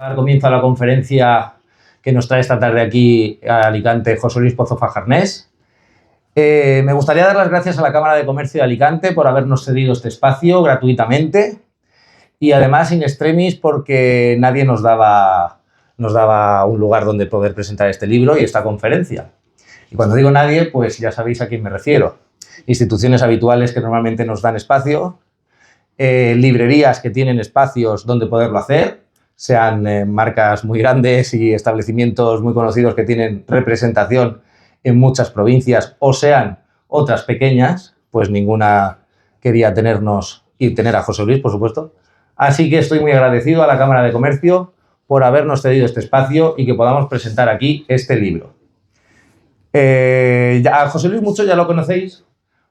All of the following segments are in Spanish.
Dar comienzo a la conferencia que nos trae esta tarde aquí a Alicante José Luis Pozo Fajarnés. Me gustaría dar las gracias a la Cámara de Comercio de Alicante por habernos cedido este espacio gratuitamente y además in extremis porque nadie nos daba un lugar donde poder presentar este libro y esta conferencia. Y cuando digo nadie, pues ya sabéis a quién me refiero. Instituciones habituales que normalmente nos dan espacio, librerías que tienen espacios donde poderlo hacer, sean marcas muy grandes y establecimientos muy conocidos que tienen representación en muchas provincias, o sean otras pequeñas, pues ninguna quería tenernos y tener a José Luis, por supuesto. Así que estoy muy agradecido a la Cámara de Comercio por habernos cedido este espacio y que podamos presentar aquí este libro. A José Luis mucho ya lo conocéis,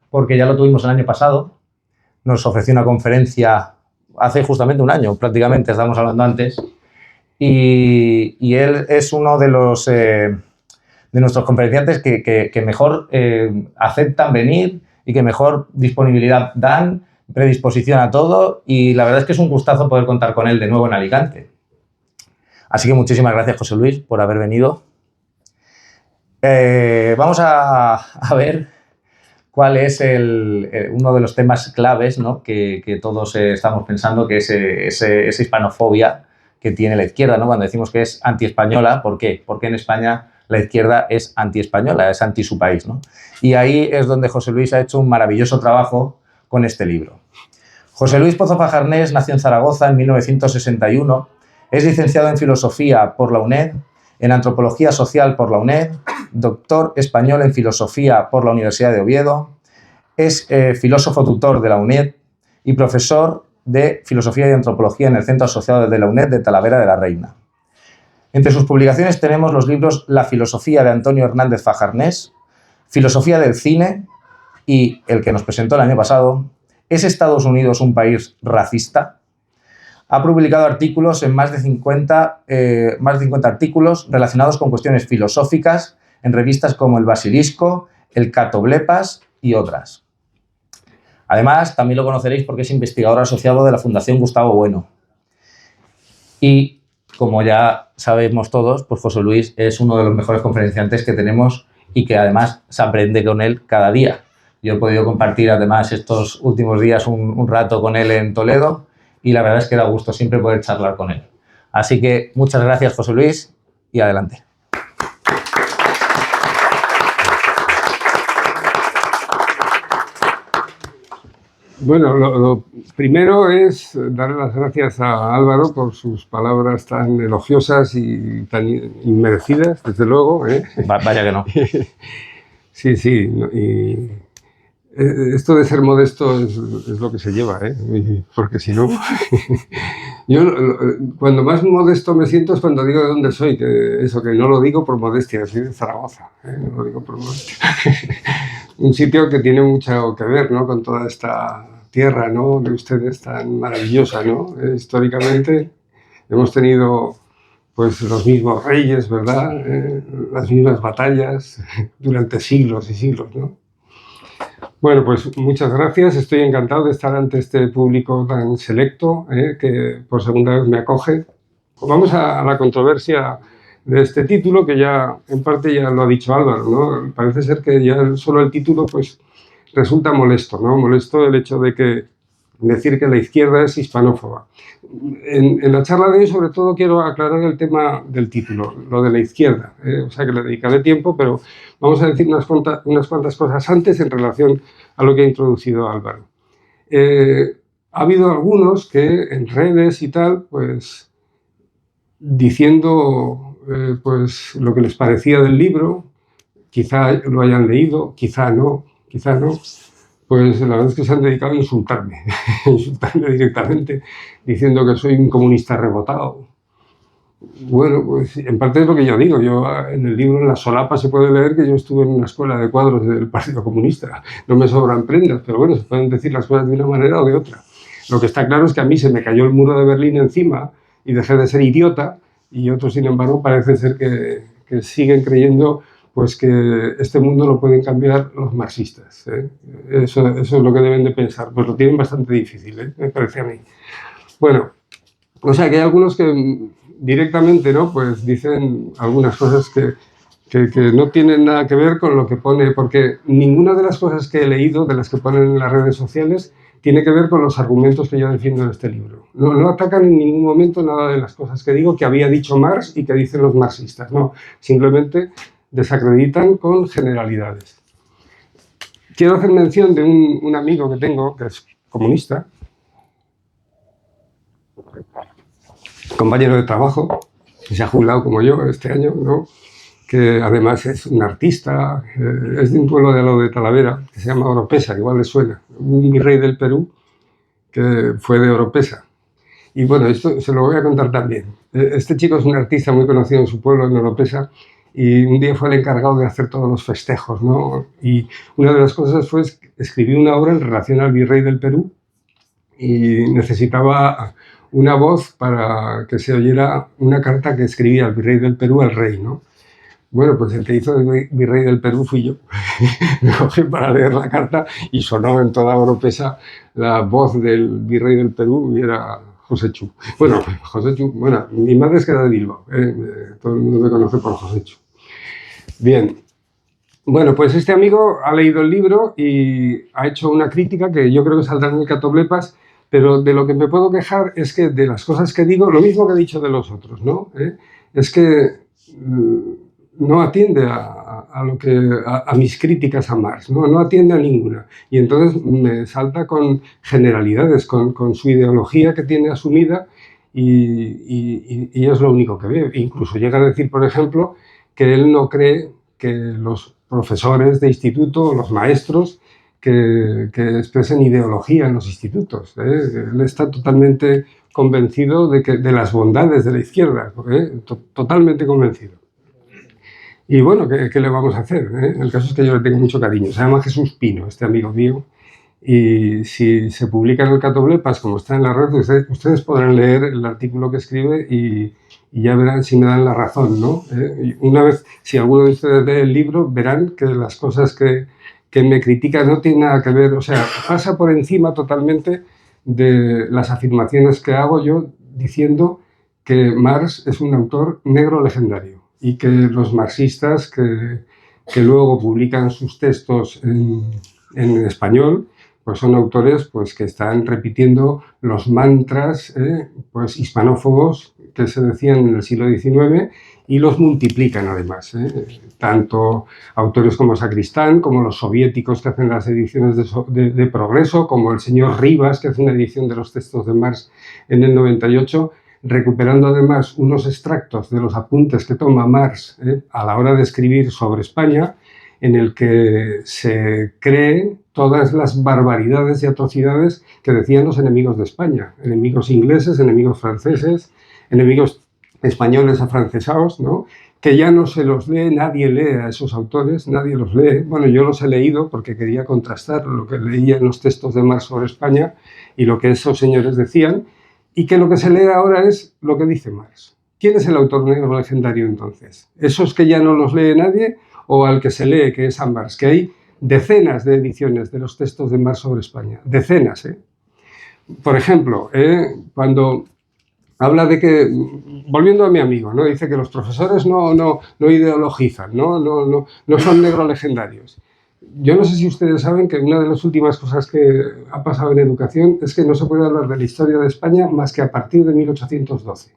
porque ya lo tuvimos el año pasado. Nos ofreció una conferencia hace justamente un año, prácticamente, estábamos hablando antes, y él es uno de nuestros conferenciantes que mejor aceptan venir y que mejor disponibilidad dan, predisposición a todo, y la verdad es que es un gustazo poder contar con él de nuevo en Alicante. Así que muchísimas gracias, José Luis, por haber venido. Vamos a ver cuál es uno de los temas claves, ¿no? que todos estamos pensando, que es esa hispanofobia que tiene la izquierda, ¿no? Cuando decimos que es antiespañola. ¿Por qué? Porque en España la izquierda es antiespañola, es anti su país, ¿no? Y ahí es donde José Luis ha hecho un maravilloso trabajo con este libro. José Luis Pozo Fajarnés nació en Zaragoza en 1961, es licenciado en Filosofía por la UNED, en Antropología Social por la UNED, doctor español en Filosofía por la Universidad de Oviedo, es filósofo tutor de la UNED y profesor de Filosofía y Antropología en el Centro Asociado de la UNED de Talavera de la Reina. Entre sus publicaciones tenemos los libros La filosofía de Antonio Hernández Fajarnés, Filosofía del cine y el que nos presentó el año pasado, ¿Es Estados Unidos un país racista? Ha publicado artículos en más de 50 artículos relacionados con cuestiones filosóficas en revistas como El Basilisco, El Catoblepas y otras. Además, también lo conoceréis porque es investigador asociado de la Fundación Gustavo Bueno. Y, como ya sabemos todos, pues José Luis es uno de los mejores conferenciantes que tenemos y que además se aprende con él cada día. Yo he podido compartir además estos últimos días un rato con él en Toledo y la verdad es que da gusto siempre poder charlar con él. Así que muchas gracias, José Luis, y adelante. Bueno, lo primero es darle las gracias a Álvaro por sus palabras tan elogiosas y tan inmerecidas, desde luego. Vaya que no. Sí, sí. Y esto de ser modesto es lo que se lleva, porque si no... Yo cuando más modesto me siento es cuando digo de dónde soy, que no lo digo por modestia, soy de Zaragoza, no lo digo por modestia. Un sitio que tiene mucho que ver, ¿no?, con toda esta tierra, ¿no?, de ustedes tan maravillosa, ¿no? Históricamente hemos tenido pues los mismos reyes, ¿verdad? Las mismas batallas durante siglos y siglos, ¿no? Bueno, pues muchas gracias. Estoy encantado de estar ante este público tan selecto que por segunda vez me acoge. Vamos a la controversia de este título, que ya en parte ya lo ha dicho Álvaro, ¿no? Parece ser que ya solo el título pues resulta molesto, ¿no? Molesto el hecho de que decir que la izquierda es hispanófoba. En la charla de hoy, sobre todo, quiero aclarar el tema del título, lo de la izquierda. O sea que le dedicaré tiempo, pero vamos a decir unas cuantas cosas antes en relación a lo que ha introducido Álvaro. Ha habido algunos que en redes y tal, pues diciendo pues lo que les parecía del libro, quizá lo hayan leído, quizá no, pues la verdad es que se han dedicado a insultarme, directamente, diciendo que soy un comunista rebotado. Bueno, pues en parte es lo que yo digo. Yo en el libro, en la solapa, se puede leer que yo estuve en una escuela de cuadros del Partido Comunista. No me sobran prendas, pero bueno, se pueden decir las cosas de una manera o de otra. Lo que está claro es que a mí se me cayó el muro de Berlín encima y dejé de ser idiota, y otros, sin embargo, parece ser que siguen creyendo pues que este mundo lo pueden cambiar los marxistas. Eso es lo que deben de pensar. Pues lo tienen bastante difícil, me parece a mí. Bueno, o sea que hay algunos que directamente, ¿no? Pues dicen algunas cosas que no tienen nada que ver con lo que pone, porque ninguna de las cosas que he leído, de las que ponen en las redes sociales, tiene que ver con los argumentos que yo defiendo en este libro. No atacan en ningún momento nada de las cosas que digo que había dicho Marx y que dicen los marxistas. No, simplemente desacreditan con generalidades. Quiero hacer mención de un amigo que tengo, que es comunista, compañero de trabajo, que se ha jubilado como yo este año, ¿no? Que además es un artista, es de un pueblo de al lado de Talavera, que se llama Oropesa, igual le suena, un virrey del Perú que fue de Oropesa. Y bueno, esto se lo voy a contar también. Este chico es un artista muy conocido en su pueblo, en Oropesa, y un día fue el encargado de hacer todos los festejos, ¿no? Y una de las cosas fue escribir una obra en relación al virrey del Perú y necesitaba una voz para que se oyera una carta que escribía el virrey del Perú al rey, ¿no? Bueno, pues el que hizo el virrey del Perú fui yo. Me cogí para leer la carta y sonó en toda Oropesa la voz del virrey del Perú y era José Chu. Bueno, José Chu, bueno, mi madre es que era de Bilbao, todo el mundo me conoce por José Chu. Bien, bueno, pues este amigo ha leído el libro y ha hecho una crítica que yo creo que saldrá en el Catoblepas, pero de lo que me puedo quejar es que de las cosas que digo, lo mismo que he dicho de los otros, ¿no? Es que no atiende a mis críticas a Marx, no atiende a ninguna. Y entonces me salta con generalidades, con su ideología que tiene asumida y es lo único que veo. Incluso llega a decir, por ejemplo, que él no cree que los profesores de instituto, los maestros, que expresen ideología en los institutos. Él está totalmente convencido de las bondades de la izquierda, totalmente convencido. Y bueno, ¿qué le vamos a hacer? El caso es que yo le tengo mucho cariño. Se llama Jesús Pino, este amigo mío. Y si se publica en el Catoblepas, como está en la red, ustedes podrán leer el artículo que escribe y ya verán si me dan la razón, ¿no? Y una vez, si alguno de ustedes lee el libro, verán que las cosas que me critica no tienen nada que ver, o sea, pasa por encima totalmente de las afirmaciones que hago yo diciendo que Marx es un autor negro legendario y que los marxistas que luego publican sus textos en español, pues son autores pues, que están repitiendo los mantras pues, hispanófobos que se decían en el siglo XIX y los multiplican además. Tanto autores como Sacristán, como los soviéticos que hacen las ediciones de Progreso, como el señor Rivas que hace una edición de los textos de Marx en el 98, recuperando además unos extractos de los apuntes que toma Marx a la hora de escribir sobre España, en el que se creen todas las barbaridades y atrocidades que decían los enemigos de España, enemigos ingleses, enemigos franceses, enemigos españoles afrancesados, ¿no? Que ya no se los lee, nadie lee a esos autores, nadie los lee. Bueno, yo los he leído porque quería contrastar lo que leía en los textos de Marx sobre España y lo que esos señores decían, y que lo que se lee ahora es lo que dice Marx. ¿Quién es el autor negro legendario entonces? ¿Esos que ya no los lee nadie o al que se lee, que es a Marx? Que hay decenas de ediciones de los textos de Marx sobre España, decenas. Por ejemplo, cuando habla de que, volviendo a mi amigo, ¿no? Dice que los profesores no ideologizan, no son negro legendarios. Yo no sé si ustedes saben que una de las últimas cosas que ha pasado en educación es que no se puede hablar de la historia de España más que a partir de 1812.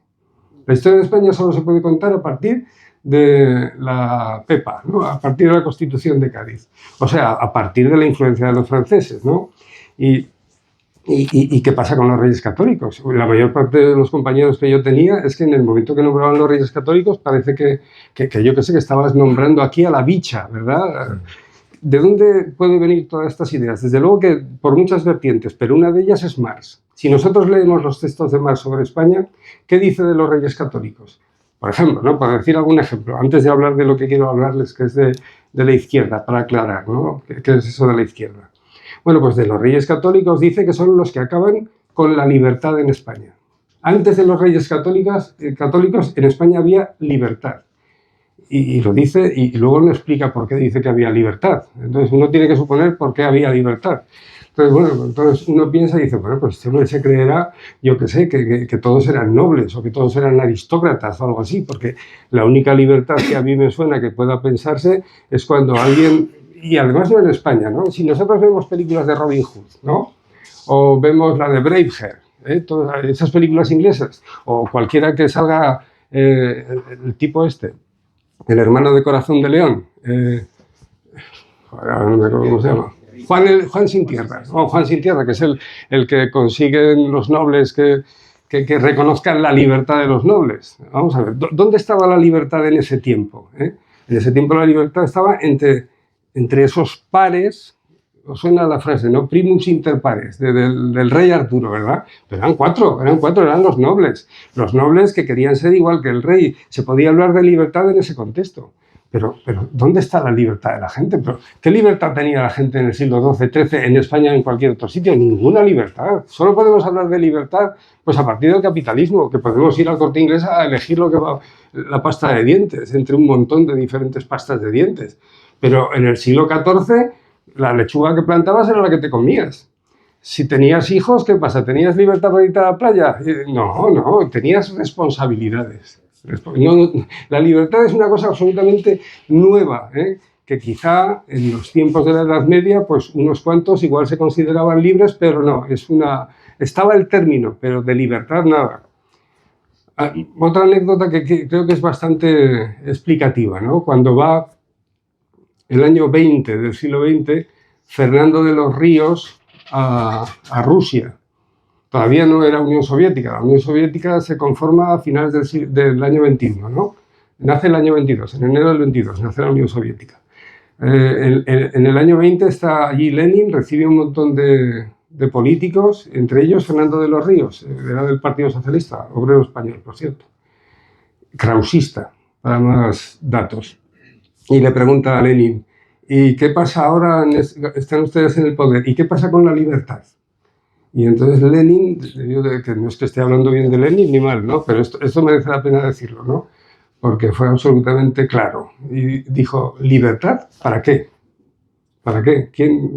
La historia de España solo se puede contar a partir de la PEPA, ¿no? A partir de la Constitución de Cádiz. O sea, a partir de la influencia de los franceses, ¿no? ¿Y qué pasa con los reyes católicos? La mayor parte de los compañeros que yo tenía es que en el momento que nombraban los reyes católicos parece que yo que sé, que estabas nombrando aquí a la bicha, ¿verdad? ¿De dónde pueden venir todas estas ideas? Desde luego que por muchas vertientes, pero una de ellas es Marx. Si nosotros leemos los textos de Marx sobre España, ¿qué dice de los reyes católicos? Por ejemplo, ¿no? Para decir algún ejemplo, antes de hablar de lo que quiero hablarles, que es de la izquierda, para aclarar, ¿no? ¿Qué es eso de la izquierda? Bueno, pues de los reyes católicos dice que son los que acaban con la libertad en España. Antes de los reyes católicos en España había libertad. Y lo dice, y luego no explica por qué dice que había libertad. Entonces uno tiene que suponer por qué había libertad. Entonces, bueno, entonces uno piensa y dice, bueno, pues este hombre se creerá, yo qué sé, que todos eran nobles o que todos eran aristócratas o algo así, porque la única libertad que a mí me suena que pueda pensarse es cuando alguien, y además no en España, ¿no? Si nosotros vemos películas de Robin Hood, ¿no? O vemos la de Braveheart, todas esas películas inglesas, o cualquiera que salga el tipo este, el hermano de Corazón de León, ahora no me acuerdo cómo se llama. Juan Sin Tierra, ¿no? Juan Sin Tierra, que es el que consiguen los nobles que reconozcan la libertad de los nobles. Vamos a ver, ¿dónde estaba la libertad en ese tiempo? En ese tiempo la libertad estaba entre esos pares. Os suena la frase, ¿no? Primus inter pares, del rey Arturo, ¿verdad? Pero eran cuatro, eran los nobles que querían ser igual que el rey. Se podía hablar de libertad en ese contexto. Pero ¿dónde está la libertad de la gente? ¿Pero qué libertad tenía la gente en el siglo XII, XIII, en España o en cualquier otro sitio? Ninguna libertad. Solo podemos hablar de libertad pues a partir del capitalismo, que podemos ir al Corte Inglés a elegir lo que va, la pasta de dientes, entre un montón de diferentes pastas de dientes. Pero en el siglo XIV, la lechuga que plantabas era la que te comías. Si tenías hijos, ¿qué pasa? ¿Tenías libertad para irte a la playa? No, tenías responsabilidades. La libertad es una cosa absolutamente nueva, que quizá en los tiempos de la Edad Media, pues unos cuantos igual se consideraban libres, pero no, estaba el término, pero de libertad nada. Otra anécdota que creo que es bastante explicativa, ¿no? Cuando va el año 20 del siglo XX, Fernando de los Ríos a Rusia. Todavía no era Unión Soviética. La Unión Soviética se conforma a finales del año 21, ¿no? Nace el año 22, en enero del 22, nace la Unión Soviética. En el año 20 está allí Lenin, recibe un montón de políticos, entre ellos Fernando de los Ríos, era del Partido Socialista, obrero español, por cierto, krausista, para más datos. Y le pregunta a Lenin, ¿y qué pasa ahora? Están ustedes en el poder, ¿y qué pasa con la libertad? Y entonces Lenin, que no es que esté hablando bien de Lenin ni mal, ¿no? Pero esto merece la pena decirlo, ¿no? Porque fue absolutamente claro. Y dijo, ¿libertad? ¿Para qué? ¿Para qué?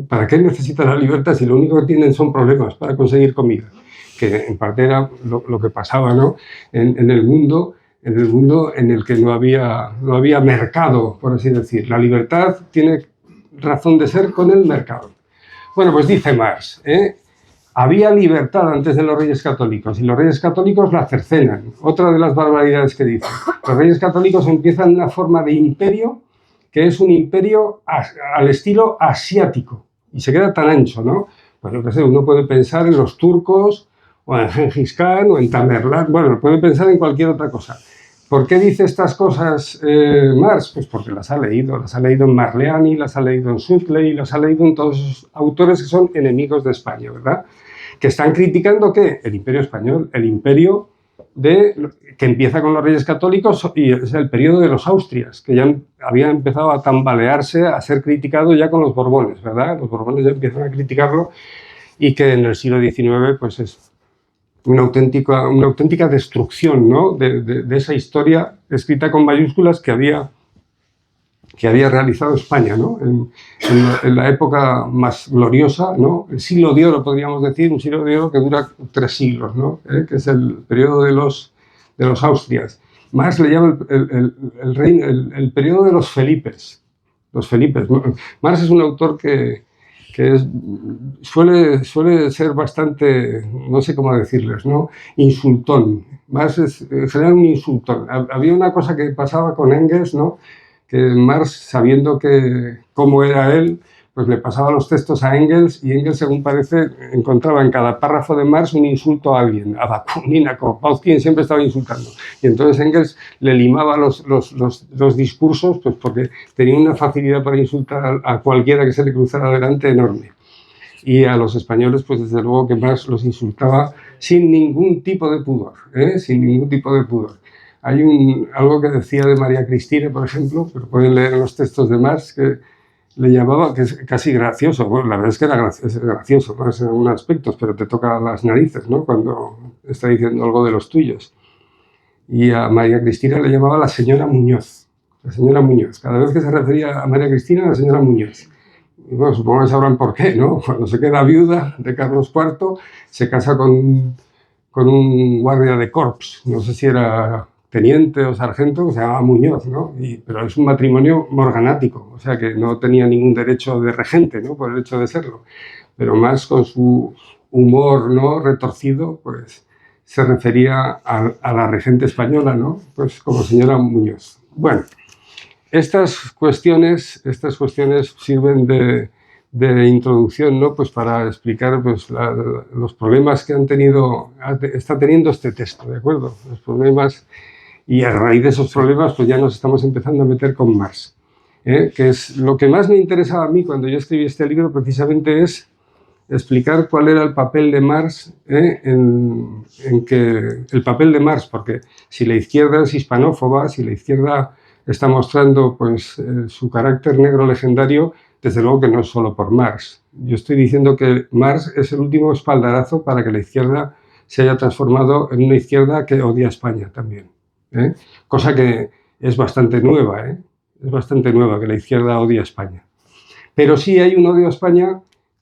¿Para qué necesita la libertad si lo único que tienen son problemas para conseguir comida? Que en parte era lo que pasaba, ¿no? En el mundo en el que no había mercado, por así decir. La libertad tiene razón de ser con el mercado. Bueno, pues dice Marx, había libertad antes de los reyes católicos y los reyes católicos la cercenan. Otra de las barbaridades que dicen. Los reyes católicos empiezan una forma de imperio que es un imperio al estilo asiático y se queda tan ancho, ¿no? Pues yo qué sé, uno puede pensar en los turcos o en Gengis Khan o en Tamerlán, bueno, puede pensar en cualquier otra cosa. ¿Por qué dice estas cosas Marx? Pues porque las ha leído en Marleani, las ha leído en Sutley, las ha leído en todos esos autores que son enemigos de España, ¿verdad? Que están criticando, ¿qué? El imperio español, el imperio que empieza con los reyes católicos y es el periodo de los Austrias, que ya había empezado a tambalearse, a ser criticado ya con los Borbones, ¿verdad? Los Borbones ya empiezan a criticarlo y que en el siglo XIX pues es una auténtica destrucción, ¿no? de esa historia escrita con mayúsculas que había realizado España, ¿no? En la época más gloriosa, ¿no? El siglo de oro, podríamos decir, un siglo de oro que dura 3 siglos, ¿no? Que es el periodo de los Austrias. Marx le llama el periodo de los Felipes. Los Felipes. Marx es un autor que suele ser bastante, no sé cómo decirles, ¿no? Insultón. Marx es en general un insultón. Había una cosa que pasaba con Engels, ¿no? Que Marx, sabiendo cómo era él, pues le pasaba los textos a Engels y Engels, según parece, encontraba en cada párrafo de Marx un insulto a alguien, a Bakunin, a Kropotkin, siempre estaba insultando. Y entonces Engels le limaba los discursos, pues porque tenía una facilidad para insultar a cualquiera que se le cruzara delante enorme. Y a los españoles, pues desde luego que Marx los insultaba sin ningún tipo de pudor, sin ningún tipo de pudor. Hay algo que decía de María Cristina, por ejemplo, que lo pueden leer en los textos de Marx, que le llamaba, que es casi gracioso. Bueno, la verdad es que es gracioso, ¿no? En algunos aspectos, pero te toca las narices, ¿no? Cuando está diciendo algo de los tuyos. Y a María Cristina le llamaba la señora Muñoz. La señora Muñoz. Cada vez que se refería a María Cristina, la señora Muñoz. Bueno, supongo que sabrán por qué, ¿no? Cuando se queda viuda de Carlos IV, se casa con un guardia de corps, no sé si era teniente o sargento, que se llamaba Muñoz, ¿no? Pero es un matrimonio morganático, o sea que no tenía ningún derecho de regente, ¿no? Por el hecho de serlo, pero más con su humor, ¿no? Retorcido, pues se refería a la regente española, ¿no? Pues como señora Muñoz. Bueno, estas cuestiones sirven de introducción, ¿no? Pues para explicar pues, los problemas que está teniendo este texto, ¿de acuerdo? Los problemas, y a raíz de esos problemas pues ya nos estamos empezando a meter con Marx, que es lo que más me interesaba a mí cuando yo escribí este libro, precisamente es explicar cuál era el papel de Marx, el papel de Marx, porque si la izquierda es hispanófoba, si la izquierda está mostrando pues, su carácter negro legendario, desde luego que no es solo por Marx. Yo estoy diciendo que Marx es el último espaldarazo para que la izquierda se haya transformado en una izquierda que odia a España también. Cosa que es bastante nueva, es bastante nueva que la izquierda odia a España. Pero sí hay un odio a España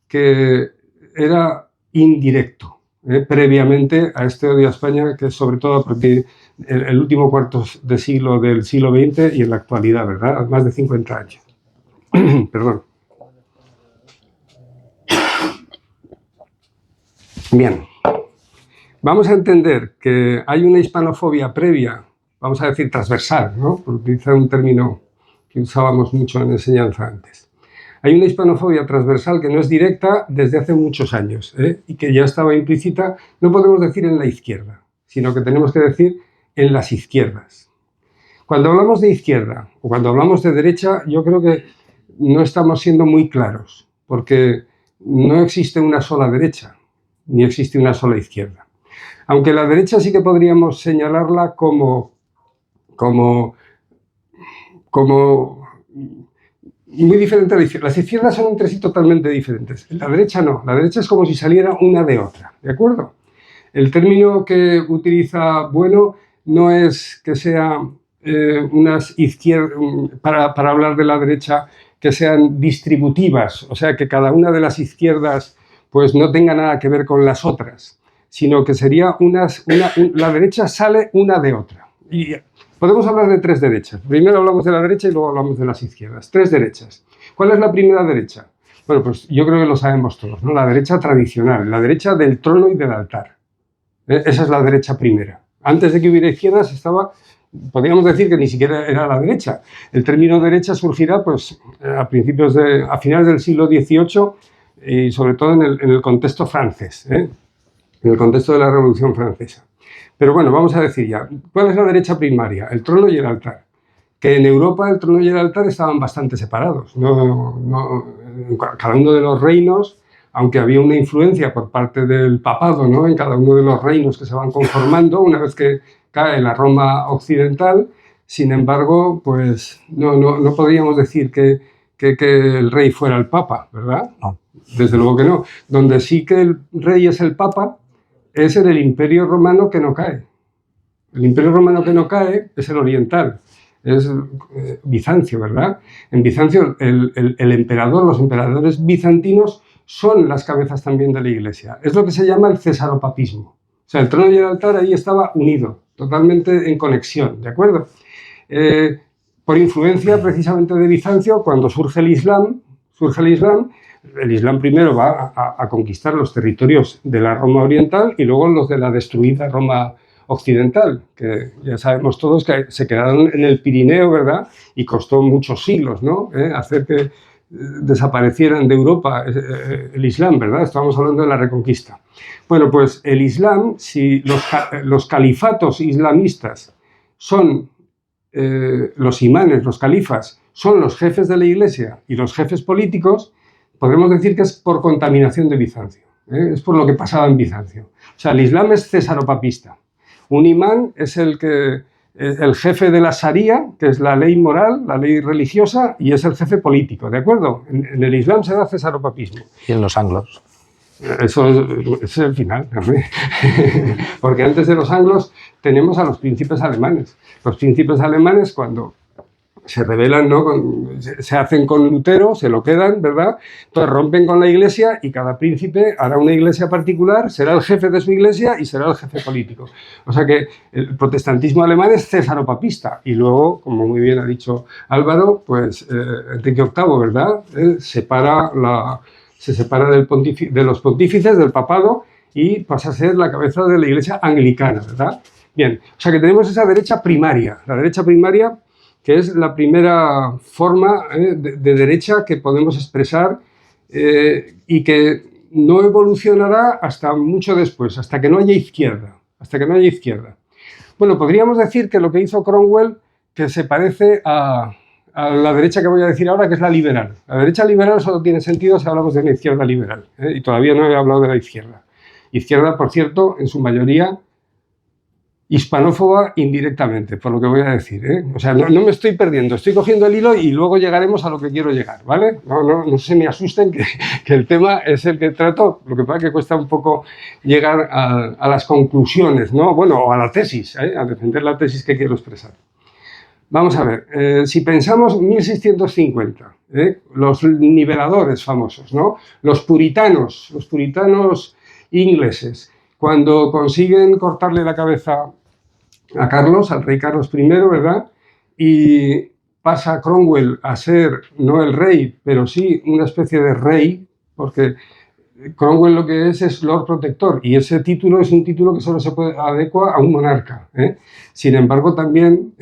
que era indirecto, previamente a este odio a España, que es sobre todo a partir del último cuarto de siglo del siglo XX y en la actualidad, ¿verdad? Más de 50 años. Perdón. Bien. Vamos a entender que hay una hispanofobia previa, vamos a decir transversal, ¿no? Por utilizar un término que usábamos mucho en enseñanza antes. Hay una hispanofobia transversal que no es directa desde hace muchos años, y que ya estaba implícita, no podemos decir en la izquierda, sino que tenemos que decir en las izquierdas. Cuando hablamos de izquierda o cuando hablamos de derecha, yo creo que no estamos siendo muy claros, porque no existe una sola derecha, ni existe una sola izquierda. Aunque la derecha sí que podríamos señalarla como muy diferente a la izquierda. Las izquierdas son entre sí totalmente diferentes. La derecha no. La derecha es como si saliera una de otra, ¿de acuerdo? El término que utiliza Bueno no es que sea unas izquierdas, para hablar de la derecha, que sean distributivas, o sea, que cada una de las izquierdas pues no tenga nada que ver con las otras, sino que sería la derecha sale una de otra. Y podemos hablar de tres derechas. Primero hablamos de la derecha y luego hablamos de las izquierdas. Tres derechas. ¿Cuál es la primera derecha? Bueno, pues yo creo que lo sabemos todos, ¿no? La derecha tradicional, la derecha del trono y del altar. Esa es la derecha primera. Antes de que hubiera izquierdas podríamos decir que ni siquiera era la derecha. El término derecha surgirá pues, a finales del siglo XVIII y sobre todo en el contexto francés, en el contexto de la Revolución Francesa. Pero bueno, vamos a decir ya, ¿cuál es la derecha primaria? El trono y el altar. Que en Europa el trono y el altar estaban bastante separados. Cada uno de los reinos, aunque había una influencia por parte del papado, ¿no? En cada uno de los reinos que se van conformando una vez que cae la Roma occidental, sin embargo, pues no podríamos decir que el rey fuera el papa, ¿verdad? No. Desde luego que no. Donde sí que el rey es el papa es en el Imperio Romano que no cae. El Imperio Romano que no cae es el oriental, es Bizancio, ¿verdad? En Bizancio el emperador, los emperadores bizantinos son las cabezas también de la Iglesia. Es lo que se llama el cesaropapismo. O sea, el trono y el altar ahí estaba unido, totalmente en conexión, ¿de acuerdo? Por influencia precisamente de Bizancio, cuando surge el Islam, el Islam primero va a conquistar los territorios de la Roma oriental y luego los de la destruida Roma occidental, que ya sabemos todos que se quedaron en el Pirineo, ¿verdad? Y costó muchos siglos, ¿no? Hacer que desaparecieran de Europa el Islam, ¿verdad? Estamos hablando de la Reconquista. Bueno, pues el Islam, si los califatos islamistas son los imanes, los califas, son los jefes de la Iglesia y los jefes políticos, podemos decir que es por contaminación de Bizancio. Es por lo que pasaba en Bizancio. O sea, el Islam es cesaropapista. Un imán es el jefe de la Sharia, que es la ley moral, la ley religiosa, y es el jefe político, ¿de acuerdo? En el Islam se da cesaropapismo. ¿Y en los anglos? Eso es el final también. Porque antes de los anglos tenemos a los príncipes alemanes. Los príncipes alemanes, cuando se rebelan, ¿no? Se hacen con Lutero, se lo quedan, ¿verdad? Entonces rompen con la Iglesia y cada príncipe hará una iglesia particular, será el jefe de su iglesia y será el jefe político. O sea que el protestantismo alemán es césaropapista y luego, como muy bien ha dicho Álvaro, pues Enrique VIII, ¿verdad? Se separa de los pontífices, del papado, y pasa a ser la cabeza de la iglesia anglicana, ¿verdad? Bien, o sea que tenemos esa derecha primaria, la derecha primaria, que es la primera forma de derecha que podemos expresar y que no evolucionará hasta mucho después, hasta que no haya izquierda, Bueno, podríamos decir que lo que hizo Cromwell, que se parece a la derecha que voy a decir ahora, que es la liberal. La derecha liberal solo tiene sentido si hablamos de una izquierda liberal, y todavía no he hablado de la izquierda. Izquierda, por cierto, en su mayoría hispanófoba indirectamente, por lo que voy a decir, ¿eh? O sea, no me estoy perdiendo, estoy cogiendo el hilo y luego llegaremos a lo que quiero llegar, ¿vale? No se me asusten que el tema es el que trato, lo que pasa es que cuesta un poco llegar a las conclusiones, ¿no? Bueno, o a la tesis, a defender la tesis que quiero expresar. Vamos a ver, si pensamos 1650, los niveladores famosos, ¿no? Los puritanos ingleses, cuando consiguen cortarle la cabeza a Carlos, al rey Carlos I, ¿verdad? Y pasa Cromwell a ser no el rey, pero sí una especie de rey, porque Cromwell lo que es Lord Protector, y ese título es un título que solo se adecua a un monarca, ¿eh? Sin embargo, también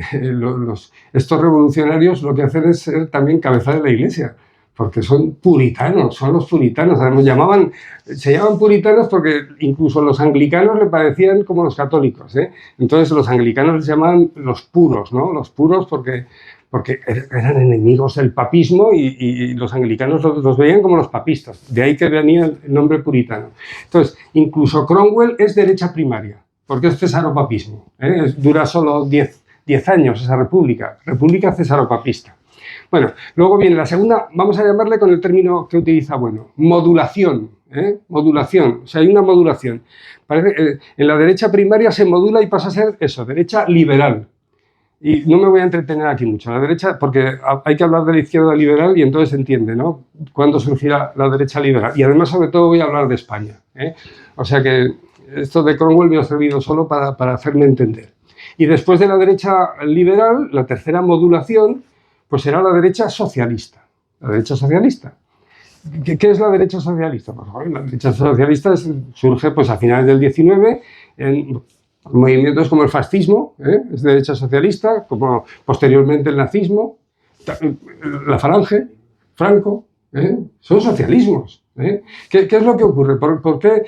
estos revolucionarios lo que hacen es ser también cabeza de la Iglesia, porque son puritanos, son los puritanos. Se llaman puritanos porque incluso los anglicanos le parecían como los católicos, ¿eh? Entonces los anglicanos les llamaban los puros, ¿no? Los puros porque eran enemigos del papismo y los anglicanos los veían como los papistas. De ahí que venía el nombre puritano. Entonces, incluso Cromwell es derecha primaria, porque es cesaropapismo, ¿eh? Dura solo 10 años esa república cesaropapista. Bueno, luego viene la segunda, vamos a llamarle con el término que utiliza, modulación, modulación, o sea, hay una modulación. En la derecha primaria se modula y pasa a ser eso, derecha liberal. Y no me voy a entretener aquí mucho, la derecha, porque hay que hablar de la izquierda liberal y entonces se entiende, ¿no? Cuándo surgirá la derecha liberal. Y además, sobre todo, voy a hablar de España, ¿eh? O sea que esto de Cromwell me ha servido solo para hacerme entender. Y después de la derecha liberal, la tercera modulación, pues será la derecha socialista. La derecha socialista. ¿Qué es la derecha socialista? Pues, la derecha socialista surge pues, a finales del 19 en movimientos como el fascismo, es derecha socialista, como posteriormente el nazismo, la falange, Franco, son socialismos. ¿Qué es lo que ocurre? ¿Por qué?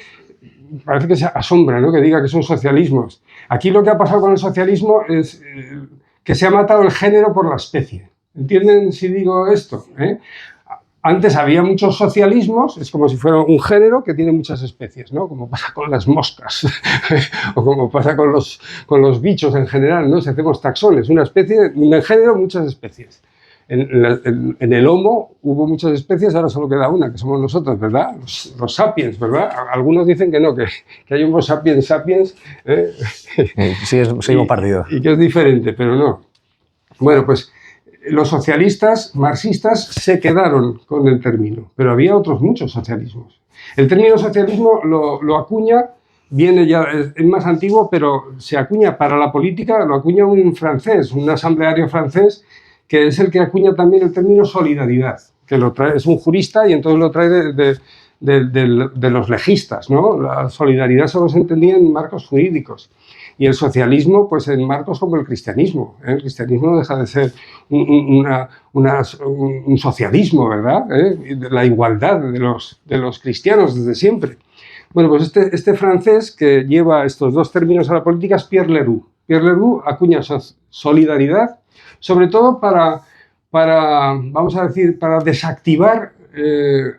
Parece que se asombra, ¿no? Que diga que son socialismos. Aquí lo que ha pasado con el socialismo es que se ha matado el género por la especie. ¿Entienden si digo esto? Antes había muchos socialismos, es como si fuera un género que tiene muchas especies, ¿no? Como pasa con las moscas o como pasa con los bichos en general, ¿no? Si hacemos taxones, una especie, un género, muchas especies. En el Homo hubo muchas especies, ahora solo queda una, que somos nosotros, ¿verdad? Los sapiens, ¿verdad? Algunos dicen que no, que hay Homo sapiens sapiens. Sí, seguimos partido. Y que es diferente, pero no. Bueno, pues los socialistas, marxistas, se quedaron con el término, pero había otros muchos socialismos. El término socialismo lo acuña, viene ya, es más antiguo, pero se acuña para la política, lo acuña un francés, un asambleario francés, que es el que acuña también el término solidaridad, que lo trae, es un jurista y entonces lo trae de los legistas, ¿no? La solidaridad solo se entendía en marcos jurídicos. Y el socialismo, pues en marcos como el cristianismo. El cristianismo no deja de ser un socialismo, ¿verdad? La igualdad de los cristianos desde siempre. Bueno, pues este francés que lleva estos dos términos a la política es Pierre Leroux. Pierre Leroux acuña solidaridad, sobre todo para vamos a decir, para desactivar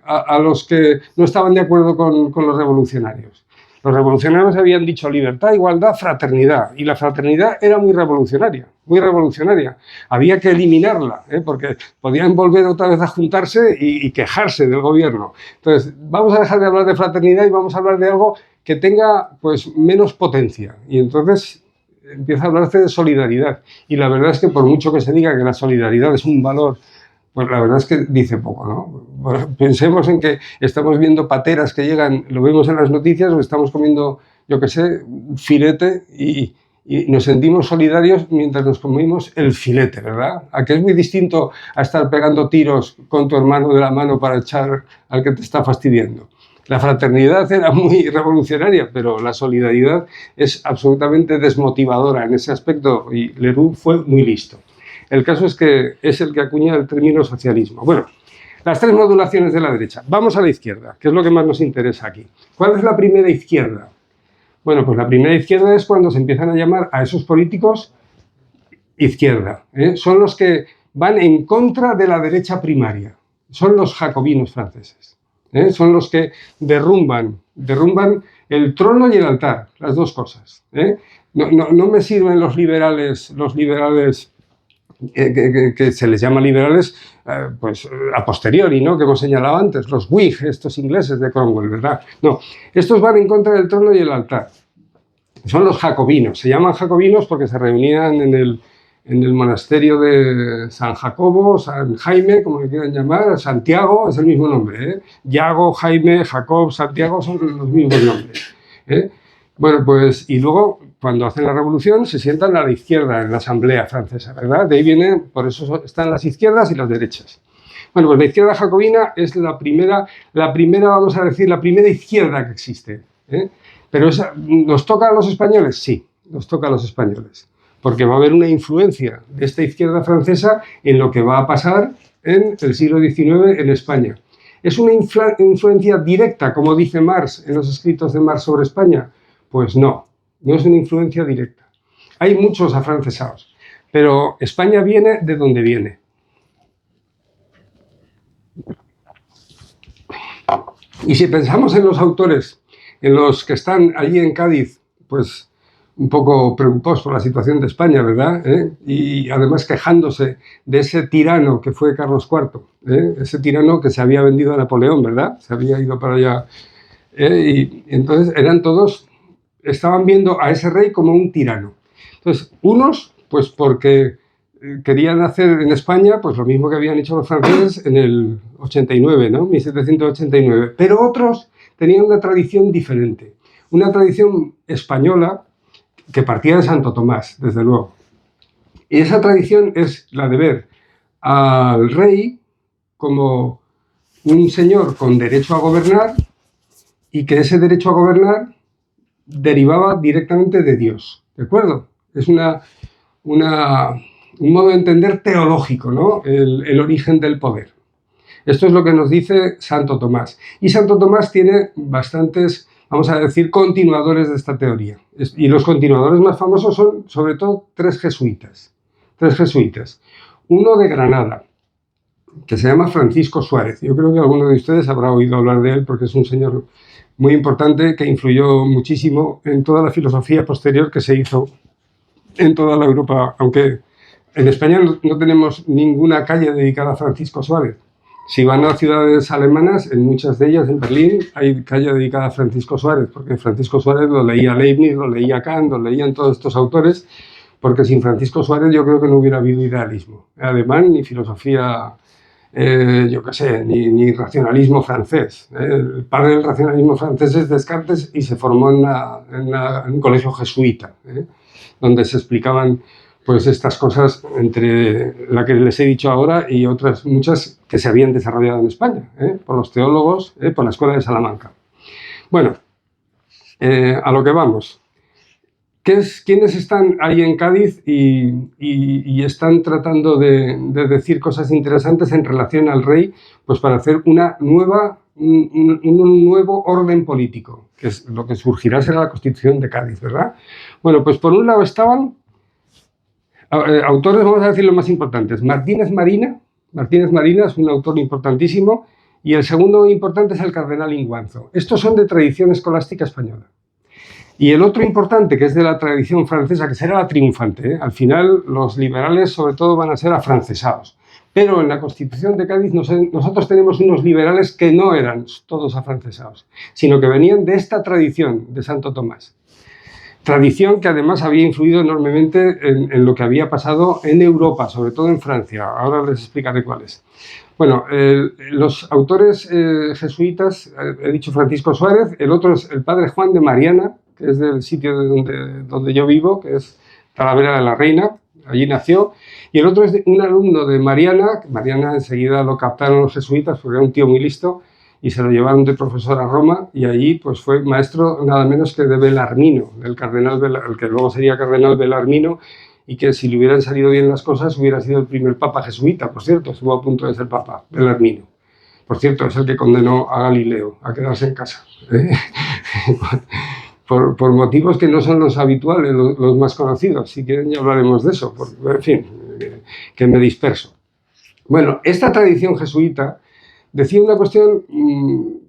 a los que no estaban de acuerdo con los revolucionarios. Los revolucionarios habían dicho libertad, igualdad, fraternidad, y la fraternidad era muy revolucionaria, muy revolucionaria. Había que eliminarla, porque podían volver otra vez a juntarse y quejarse del gobierno. Entonces, vamos a dejar de hablar de fraternidad y vamos a hablar de algo que tenga pues, menos potencia. Y entonces empieza a hablarse de solidaridad. Y la verdad es que por mucho que se diga que la solidaridad es un valor, pues la verdad es que dice poco, ¿no? Bueno, pensemos en que estamos viendo pateras que llegan, lo vemos en las noticias, o estamos comiendo, yo qué sé, un filete y nos sentimos solidarios mientras nos comimos el filete, ¿verdad? A que es muy distinto a estar pegando tiros con tu hermano de la mano para echar al que te está fastidiando. La fraternidad era muy revolucionaria, pero la solidaridad es absolutamente desmotivadora en ese aspecto y Leroux fue muy listo. El caso es que es el que acuña el término socialismo. Bueno, las tres modulaciones de la derecha. Vamos a la izquierda, que es lo que más nos interesa aquí. ¿Cuál es la primera izquierda? Bueno, pues la primera izquierda es cuando se empiezan a llamar a esos políticos izquierda. Son los que van en contra de la derecha primaria. Son los jacobinos franceses. Son los que derrumban el trono y el altar, las dos cosas. No me sirven los liberales que se les llama liberales pues a posteriori, ¿no? Que hemos señalado antes, los Whig, estos ingleses de Cromwell, ¿verdad? No, estos van en contra del trono y el altar. Son los jacobinos. Se llaman jacobinos porque se reunían en el monasterio de San Jacobo, San Jaime, como le quieran llamar, Santiago, es el mismo nombre. Yago, Jaime, Jacob, Santiago son los mismos nombres. Bueno, pues, y luego, cuando hacen la revolución, se sientan a la izquierda en la Asamblea francesa, ¿verdad? De ahí viene, por eso están las izquierdas y las derechas. Bueno, pues la izquierda jacobina es la primera, vamos a decir, la primera izquierda que existe. Pero ¿nos toca a los españoles? Sí, nos toca a los españoles. Porque va a haber una influencia de esta izquierda francesa en lo que va a pasar en el siglo XIX en España. ¿Es una influencia directa, como dice Marx en los escritos de Marx sobre España? Pues no es una influencia directa. Hay muchos afrancesados, pero España viene de donde viene. Y si pensamos en los autores, en los que están allí en Cádiz, pues un poco preocupados por la situación de España, ¿verdad? Y además quejándose de ese tirano que fue Carlos IV, ese tirano que se había vendido a Napoleón, ¿verdad? Se había ido para allá. Y entonces estaban viendo a ese rey como un tirano. Entonces, unos, pues porque querían hacer en España pues lo mismo que habían hecho los franceses en el 89, ¿no? 1789. Pero otros tenían una tradición diferente, una tradición española que partía de Santo Tomás, desde luego. Y esa tradición es la de ver al rey como un señor con derecho a gobernar y que ese derecho a gobernar derivaba directamente de Dios, ¿de acuerdo? Es un modo de entender teológico, ¿no? El origen del poder. Esto es lo que nos dice Santo Tomás. Y Santo Tomás tiene bastantes, vamos a decir, continuadores de esta teoría. Y los continuadores más famosos son, sobre todo, tres jesuitas. Uno de Granada, que se llama Francisco Suárez. Yo creo que alguno de ustedes habrá oído hablar de él porque es un señor muy importante que influyó muchísimo en toda la filosofía posterior que se hizo en toda la Europa, aunque en España no tenemos ninguna calle dedicada a Francisco Suárez. Si van a ciudades alemanas, en muchas de ellas, en Berlín, hay calle dedicada a Francisco Suárez, porque Francisco Suárez lo leía Leibniz, lo leía Kant, lo leían todos estos autores, porque sin Francisco Suárez yo creo que no hubiera habido idealismo alemán ni filosofía, yo qué sé, ni racionalismo francés. El padre del racionalismo francés es Descartes y se formó en un colegio jesuita, donde se explicaban pues estas cosas, entre la que les he dicho ahora y otras muchas que se habían desarrollado en España, por los teólogos, por la Escuela de Salamanca. Bueno, a lo que vamos. ¿Quiénes están ahí en Cádiz y están tratando de decir cosas interesantes en relación al rey, pues para hacer un nuevo orden político, que es lo que surgirá será la Constitución de Cádiz, ¿verdad? Bueno, pues por un lado estaban autores, vamos a decir los más importantes. Martínez Marina es un autor importantísimo, y el segundo importante es el cardenal Inguanzo. Estos son de tradición escolástica española. Y el otro importante, que es de la tradición francesa, que será la triunfante, Al final los liberales sobre todo van a ser afrancesados. Pero en la Constitución de Cádiz nosotros tenemos unos liberales que no eran todos afrancesados, sino que venían de esta tradición de Santo Tomás. tradición que además había influido enormemente en lo que había pasado en Europa, sobre todo en Francia. Ahora les explicaré cuáles. Bueno, los autores jesuitas, he dicho Francisco Suárez, el otro es el padre Juan de Mariana, que es del sitio donde yo vivo, que es Talavera de la Reina, allí nació, y el otro es un alumno de Mariana. Mariana enseguida lo captaron los jesuitas porque era un tío muy listo, y se lo llevaron de profesor a Roma, y allí pues fue maestro nada menos que de Belarmino, del cardenal el que luego sería cardenal Belarmino, y que si le hubieran salido bien las cosas hubiera sido el primer papa jesuita, por cierto, estuvo a punto de ser papa, Belarmino. Por cierto, es el que condenó a Galileo a quedarse en casa, ¿eh? por motivos que no son los habituales, los más conocidos. Si quieren ya hablaremos de eso, en fin, que me disperso. Bueno, esta tradición jesuita decía una cuestión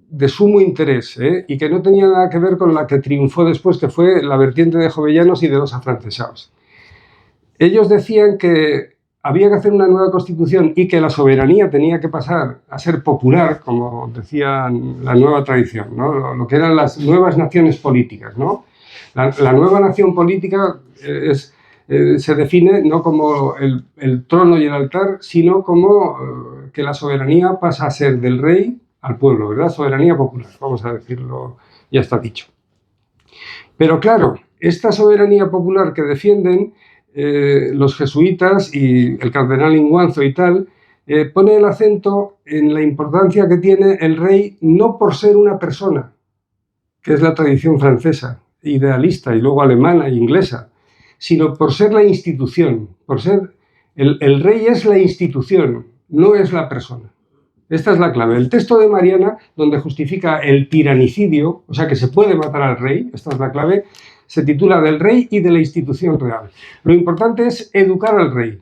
de sumo interés, y que no tenía nada que ver con la que triunfó después, que fue la vertiente de Jovellanos y de los afrancesados. Ellos decían que había que hacer una nueva constitución y que la soberanía tenía que pasar a ser popular, como decía la nueva tradición, ¿no? Lo que eran las nuevas naciones políticas, ¿no? La nueva nación política se define no como el trono y el altar, sino como que la soberanía pasa a ser del rey al pueblo, ¿verdad? Soberanía popular, vamos a decirlo, ya está dicho. Pero claro, esta soberanía popular que defienden los jesuitas y el cardenal Inguanzo y tal, pone el acento en la importancia que tiene el rey, no por ser una persona, que es la tradición francesa, idealista, y luego alemana e inglesa, sino por ser la institución, por ser... El rey es la institución, no es la persona. Esta es la clave. El texto de Mariana, donde justifica el tiranicidio, o sea que se puede matar al rey, esta es la clave, se titula Del rey y de la institución real. Lo importante es educar al rey,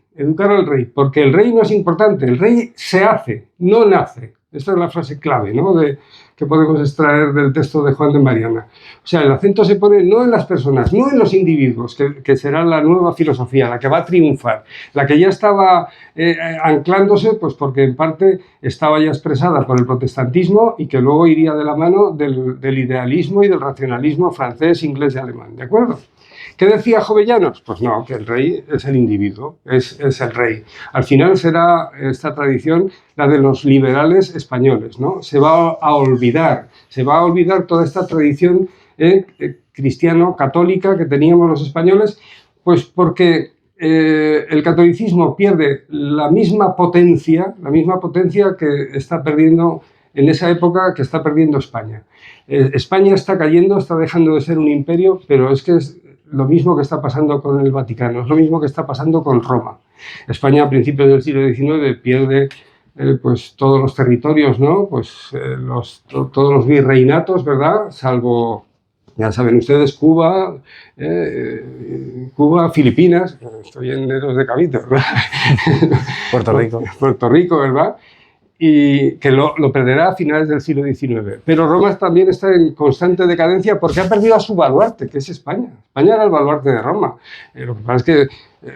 porque el rey no es importante, el rey se hace, no nace. Esta es la frase clave, ¿no?, que podemos extraer del texto de Juan de Mariana. O sea, el acento se pone no en las personas, no en los individuos, que será la nueva filosofía, la que va a triunfar, la que ya estaba anclándose, pues porque en parte estaba ya expresada por el protestantismo y que luego iría de la mano del idealismo y del racionalismo francés, inglés y alemán, ¿de acuerdo? ¿Qué decía Jovellanos? Pues no, que el rey es el individuo, es el rey. Al final será esta tradición la de los liberales españoles, ¿no? Se va a olvidar toda esta tradición cristiano-católica que teníamos los españoles, pues porque el catolicismo pierde la misma potencia que está perdiendo en esa época, que está perdiendo España. España está cayendo, está dejando de ser un imperio, pero es que es lo mismo que está pasando con el Vaticano, es lo mismo que está pasando con Roma. España a principios del siglo XIX pierde pues todos los territorios, ¿no? Pues todos los virreinatos, ¿verdad? Salvo, ya saben ustedes, Cuba, Filipinas, estoy en dedos de cabito, ¿verdad? Puerto Rico, ¿verdad? Y que lo perderá a finales del siglo XIX. Pero Roma también está en constante decadencia porque ha perdido a su baluarte, que es España. España era el baluarte de Roma. Lo que pasa es que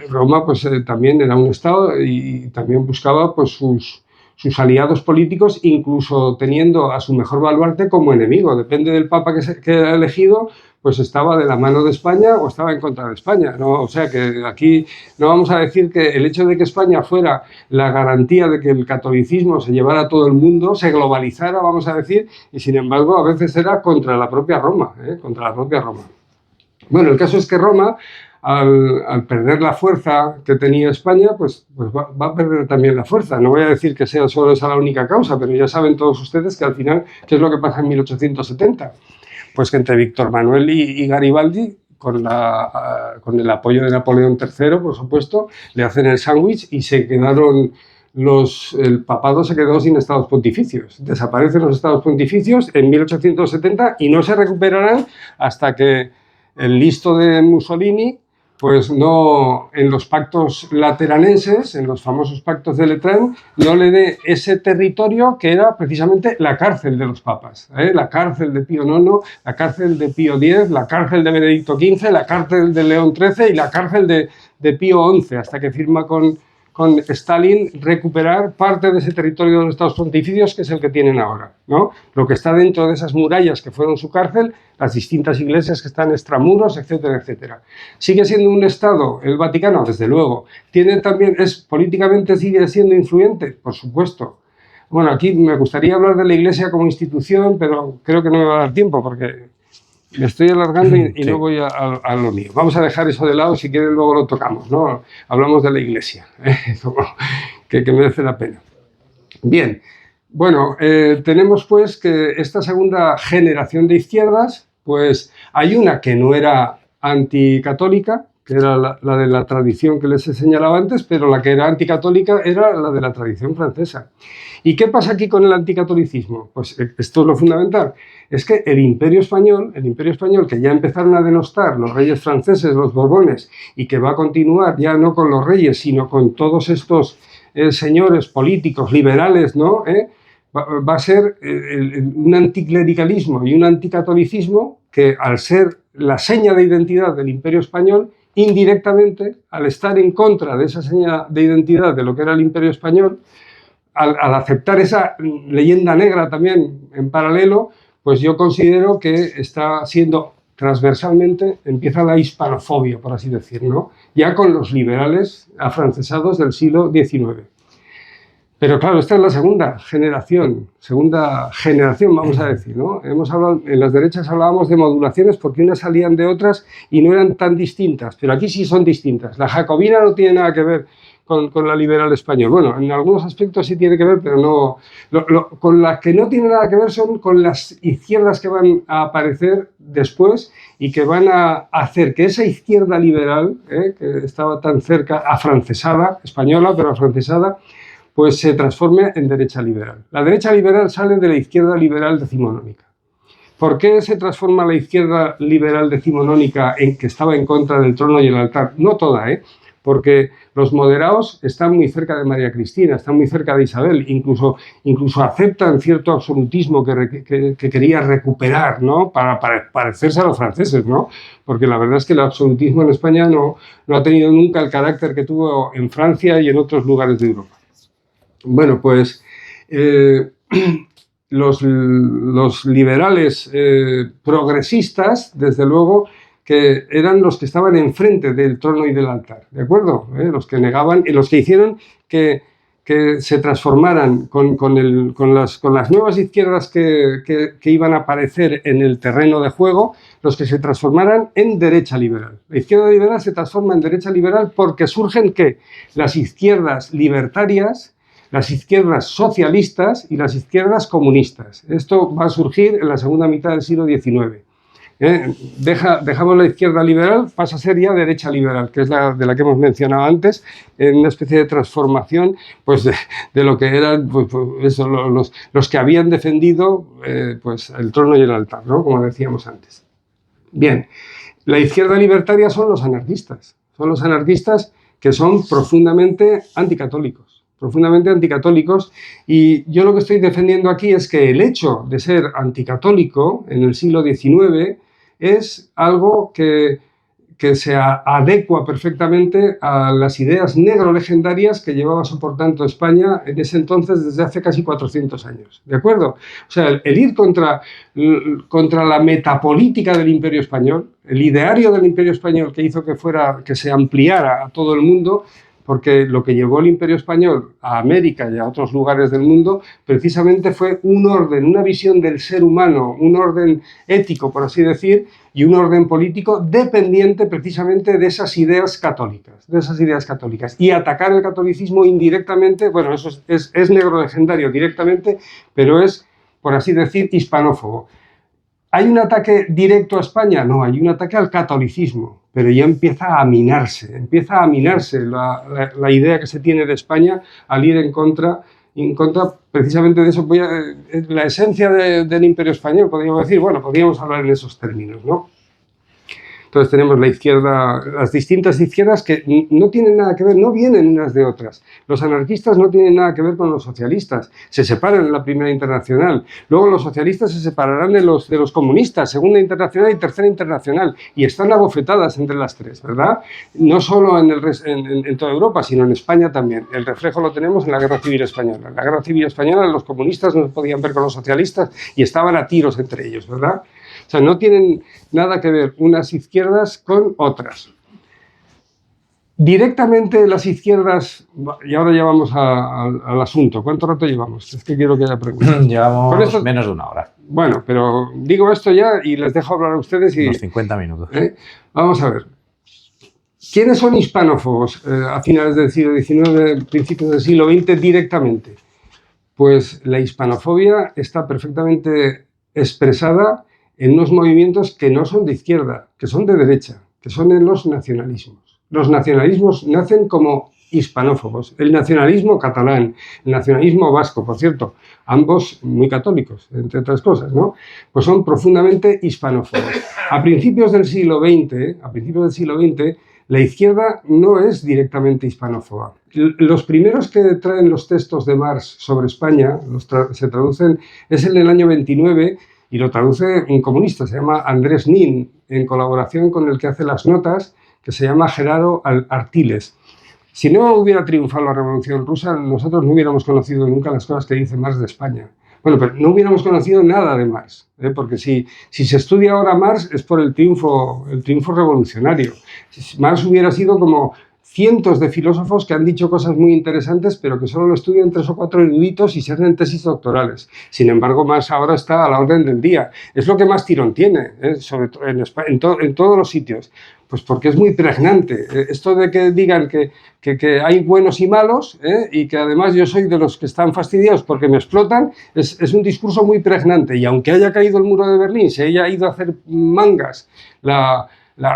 Roma pues, también era un estado y también buscaba pues, sus aliados políticos, incluso teniendo a su mejor baluarte como enemigo. Depende del papa que ha elegido, pues estaba de la mano de España o estaba en contra de España, ¿no? O sea que aquí no vamos a decir que el hecho de que España fuera la garantía de que el catolicismo se llevara a todo el mundo, se globalizara, vamos a decir, y sin embargo a veces era contra la propia Roma, Bueno, el caso es que Roma, al perder la fuerza que tenía España, pues va a perder también la fuerza. No voy a decir que sea solo esa la única causa, pero ya saben todos ustedes que al final, ¿qué es lo que pasa en 1870? Pues que entre Víctor Manuel y Garibaldi, con el apoyo de Napoleón III, por supuesto, le hacen el sándwich y se quedaron el papado se quedó sin estados pontificios. Desaparecen los estados pontificios en 1870 y no se recuperarán hasta que el listo de Mussolini, pues no, en los pactos lateranenses, en los famosos pactos de Letrán, no le dé ese territorio que era precisamente la cárcel de los papas, la cárcel de Pío IX, la cárcel de Pío X, la cárcel de Benedicto XV, la cárcel de León XIII y la cárcel de Pío XI, hasta que firma con con Stalin recuperar parte de ese territorio de los Estados Pontificios que es el que tienen ahora, ¿no? Lo que está dentro de esas murallas que fueron su cárcel, las distintas iglesias que están extramuros, etcétera, etcétera. ¿Sigue siendo un Estado el Vaticano? Desde luego. ¿Tiene también, políticamente sigue siendo influyente? Por supuesto. Bueno, aquí me gustaría hablar de la Iglesia como institución, pero creo que no me va a dar tiempo porque me estoy alargando y sí, no voy a lo mío. Vamos a dejar eso de lado, si quieren luego lo tocamos, ¿no? Hablamos de la Iglesia, que merece la pena. Bien, bueno, tenemos pues que esta segunda generación de izquierdas, pues hay una que no era anticatólica, que era la de la tradición que les he señalado antes, pero la que era anticatólica era la de la tradición francesa. ¿Y qué pasa aquí con el anticatolicismo? Pues esto es lo fundamental. Es que el Imperio Español, que ya empezaron a denostar los reyes franceses, los Borbones, y que va a continuar ya no con los reyes, sino con todos estos señores políticos liberales, ¿no? Va a ser un anticlericalismo y un anticatolicismo que, al ser la seña de identidad del Imperio Español, indirectamente, al estar en contra de esa seña de identidad de lo que era el Imperio Español, al aceptar esa leyenda negra también en paralelo, pues yo considero que está siendo transversalmente, empieza la hispanofobia, por así decir, ¿no? Ya con los liberales afrancesados del siglo XIX. Pero claro, esta es la segunda generación, vamos a decir, ¿no? En las derechas hablábamos de modulaciones porque unas salían de otras y no eran tan distintas, pero aquí sí son distintas. La jacobina no tiene nada que ver con la liberal española. Bueno, en algunos aspectos sí tiene que ver, pero no. Con las que no tiene nada que ver son con las izquierdas que van a aparecer después y que van a hacer que esa izquierda liberal, que estaba tan cerca, afrancesada, española, pero afrancesada, pues se transforme en derecha liberal. La derecha liberal sale de la izquierda liberal decimonónica. ¿Por qué se transforma la izquierda liberal decimonónica en que estaba en contra del trono y el altar? No toda, porque los moderados están muy cerca de María Cristina, están muy cerca de Isabel, incluso aceptan cierto absolutismo que quería recuperar, ¿no? Para parecerse a los franceses, ¿no? Porque la verdad es que el absolutismo en España no ha tenido nunca el carácter que tuvo en Francia y en otros lugares de Europa. Bueno, pues los liberales progresistas, desde luego, que eran los que estaban enfrente del trono y del altar, ¿de acuerdo? Los que negaban y los que hicieron que se transformaran con las nuevas izquierdas que iban a aparecer en el terreno de juego, los que se transformaran en derecha liberal. La izquierda liberal se transforma en derecha liberal porque surgen ¿qué? Las izquierdas libertarias, las izquierdas socialistas y las izquierdas comunistas. Esto va a surgir en la segunda mitad del siglo XIX. Dejamos la izquierda liberal, pasa a ser ya derecha liberal, que es de la que hemos mencionado antes, en una especie de transformación pues, de lo que eran pues eso, los que habían defendido pues, el trono y el altar, ¿no? Como decíamos antes. Bien, la izquierda libertaria son los anarquistas que son profundamente anticatólicos. Y yo lo que estoy defendiendo aquí es que el hecho de ser anticatólico en el siglo XIX es algo que se adecua perfectamente a las ideas negro-legendarias que llevaba soportando España en ese entonces desde hace casi 400 años, ¿de acuerdo? O sea, el ir contra la metapolítica del Imperio Español, el ideario del Imperio Español que hizo que se ampliara a todo el mundo, porque lo que llevó el Imperio Español a América y a otros lugares del mundo precisamente fue un orden, una visión del ser humano, un orden ético, por así decir, y un orden político dependiente precisamente de esas ideas católicas, Y atacar el catolicismo indirectamente, bueno, eso es negro-legendario directamente, pero es, por así decir, hispanófobo. ¿Hay un ataque directo a España? No, hay un ataque al catolicismo, pero ya empieza a minarse la idea que se tiene de España al ir en contra precisamente de eso. La esencia del Imperio Español, podríamos decir, bueno, podríamos hablar en esos términos, ¿no? Entonces tenemos la izquierda, las distintas izquierdas que no tienen nada que ver, no vienen unas de otras. Los anarquistas no tienen nada que ver con los socialistas, se separan en la Primera Internacional. Luego los socialistas se separarán de los comunistas, Segunda Internacional y Tercera Internacional, y están abofetadas entre las tres, ¿verdad? No solo en toda Europa, sino en España también. El reflejo lo tenemos en la Guerra Civil Española. En la Guerra Civil Española los comunistas no se podían ver con los socialistas y estaban a tiros entre ellos, ¿verdad? O sea, no tienen nada que ver unas izquierdas con otras. Directamente las izquierdas, y ahora ya vamos al asunto. ¿Cuánto rato llevamos? Es que quiero que haya preguntas. Llevamos esto, menos de una hora. Bueno, pero digo esto ya y les dejo hablar a ustedes. Unos 50 minutos. Vamos a ver. ¿Quiénes son hispanófobos a finales del siglo XIX, principios del siglo XX directamente? Pues la hispanofobia está perfectamente expresada en unos movimientos que no son de izquierda, que son de derecha, que son en los nacionalismos. Los nacionalismos nacen como hispanófobos. El nacionalismo catalán, el nacionalismo vasco, por cierto, ambos muy católicos, entre otras cosas, ¿no? Pues son profundamente hispanófobos. A principios del siglo XX, la izquierda no es directamente hispanófoba. Los primeros que traen los textos de Marx sobre España, se traducen, es el del año 29, y lo traduce un comunista, se llama Andrés Nin, en colaboración con el que hace las notas, que se llama Gerardo Artiles. Si no hubiera triunfado la Revolución Rusa, nosotros no hubiéramos conocido nunca las cosas que dice Marx de España. Bueno, pero no hubiéramos conocido nada de Marx, porque si se estudia ahora Marx es por el triunfo revolucionario. Marx hubiera sido como cientos de filósofos que han dicho cosas muy interesantes, pero que solo lo estudian 3 o 4 eruditos y se hacen tesis doctorales. Sin embargo, Marx ahora está a la orden del día. Es lo que más tirón tiene, sobre todo en todos los sitios. Pues porque es muy pregnante. Esto de que digan que hay buenos y malos, y que además yo soy de los que están fastidiados porque me explotan, es un discurso muy pregnante. Y aunque haya caído el muro de Berlín, se haya ido a hacer mangas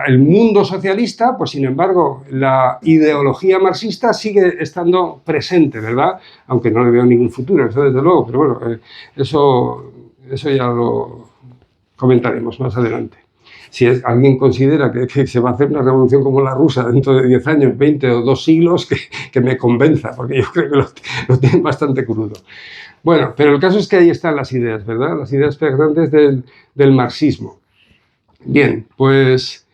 el mundo socialista, pues sin embargo la ideología marxista sigue estando presente, ¿verdad? Aunque no le veo ningún futuro, eso desde luego, pero bueno, eso ya lo comentaremos más adelante. Si alguien considera que se va a hacer una revolución como la rusa dentro de 10 años, 20 o 2 siglos, que me convenza, porque yo creo que lo tienen bastante crudo. Bueno, pero el caso es que ahí están las ideas, ¿verdad? Las ideas pregnantes del marxismo. Bien, pues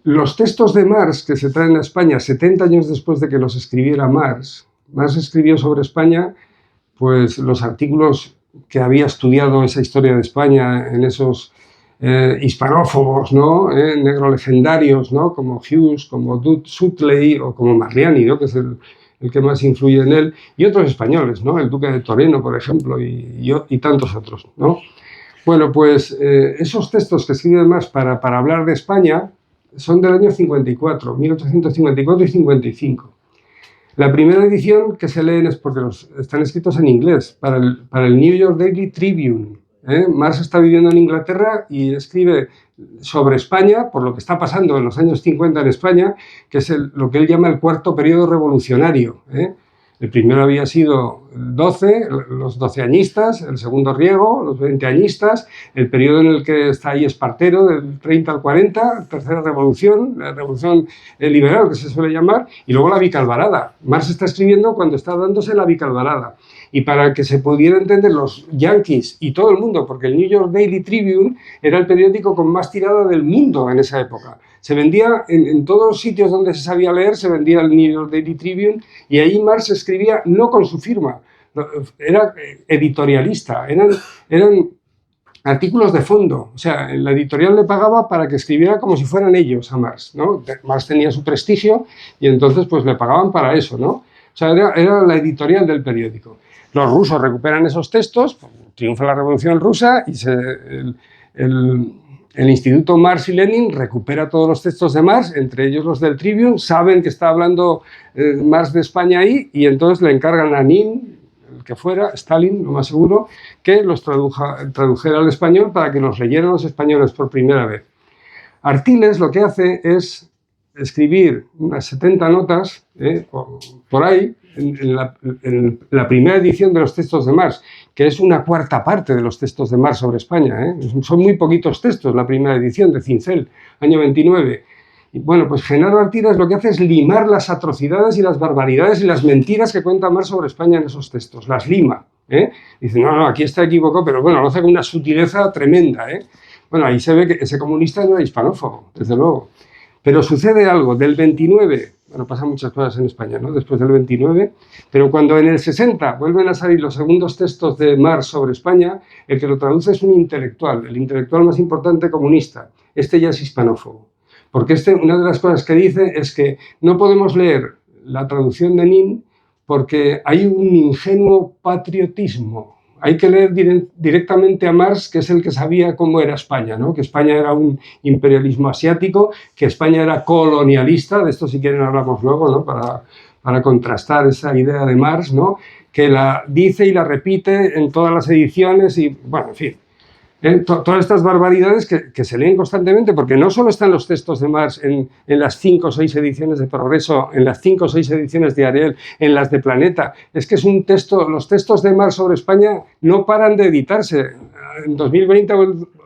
los textos de Marx que se traen a España 70 años después de que los escribiera Marx escribió sobre España pues los artículos que había estudiado esa historia de España en esos hispanófobos, ¿no? Negro legendarios, ¿no? Como Hughes, como Sutley o como Mariani, ¿no? Que es el que más influye en él, y otros españoles, ¿no? El duque de Toreno, por ejemplo, y tantos otros, ¿no? Bueno, pues esos textos que escribe Marx para hablar de España son del año 54, 1854 y 55. La primera edición que se leen es porque están escritos en inglés, para el New York Daily Tribune. Marx está viviendo en Inglaterra y escribe sobre España, por lo que está pasando en los años 50 en España, que es lo que él llama el cuarto periodo revolucionario. El primero había sido los 12añistas, el segundo Riego, los 20añistas, el periodo en el que está ahí Espartero, del 30 al 40, tercera revolución, la revolución liberal, que se suele llamar, y luego la Vicalvarada. Marx está escribiendo cuando está dándose la Vicalvarada. Y para que se pudiera entender los yanquis y todo el mundo, porque el New York Daily Tribune era el periódico con más tirada del mundo en esa época. Se vendía en todos los sitios donde se sabía leer, se vendía el New York Daily Tribune, y ahí Marx escribía no con su firma, era editorialista, eran artículos de fondo. O sea, la editorial le pagaba para que escribiera como si fueran ellos a Marx, ¿no? Marx tenía su prestigio y entonces pues le pagaban para eso, ¿no? O sea, era la editorial del periódico. Los rusos recuperan esos textos, triunfa la Revolución Rusa y el Instituto Marx y Lenin recupera todos los textos de Marx, entre ellos los del Tribune, saben que está hablando Marx de España ahí y entonces le encargan a Nin, el que fuera, Stalin, lo más seguro, que los tradujera al español para que los leyeran los españoles por primera vez. Artiles lo que hace es escribir unas 70 notas, por ahí, en la primera edición de los textos de Marx, que es una cuarta parte de los textos de Marx sobre España. Son muy poquitos textos, la primera edición de Cincel, año 29. Y bueno, pues Genaro Artigas lo que hace es limar las atrocidades y las barbaridades y las mentiras que cuenta Marx sobre España en esos textos, las lima. Dice, no, aquí está equivocado, pero bueno, lo hace con una sutileza tremenda. Bueno, ahí se ve que ese comunista no era hispanófobo, desde luego. Pero sucede algo, del 29, bueno, pasan muchas cosas en España, ¿no? Después del 29, pero cuando en el 60 vuelven a salir los segundos textos de Marx sobre España, el que lo traduce es un intelectual, el intelectual más importante comunista. Este ya es hispanófobo. Porque una de las cosas que dice es que no podemos leer la traducción de Nin porque hay un ingenuo patriotismo. Hay que leer directamente a Marx, que es el que sabía cómo era España, ¿no? Que España era un imperialismo asiático, que España era colonialista, de esto si quieren hablamos luego, ¿no? Para contrastar esa idea de Marx, ¿no? Que la dice y la repite en todas las ediciones y, bueno, en fin. Todas estas barbaridades que se leen constantemente, porque no solo están los textos de Marx en las 5 o 6 ediciones de Progreso, en las 5 o 6 ediciones de Ariel, en las de Planeta, es que es un texto, los textos de Marx sobre España no paran de editarse. En 2020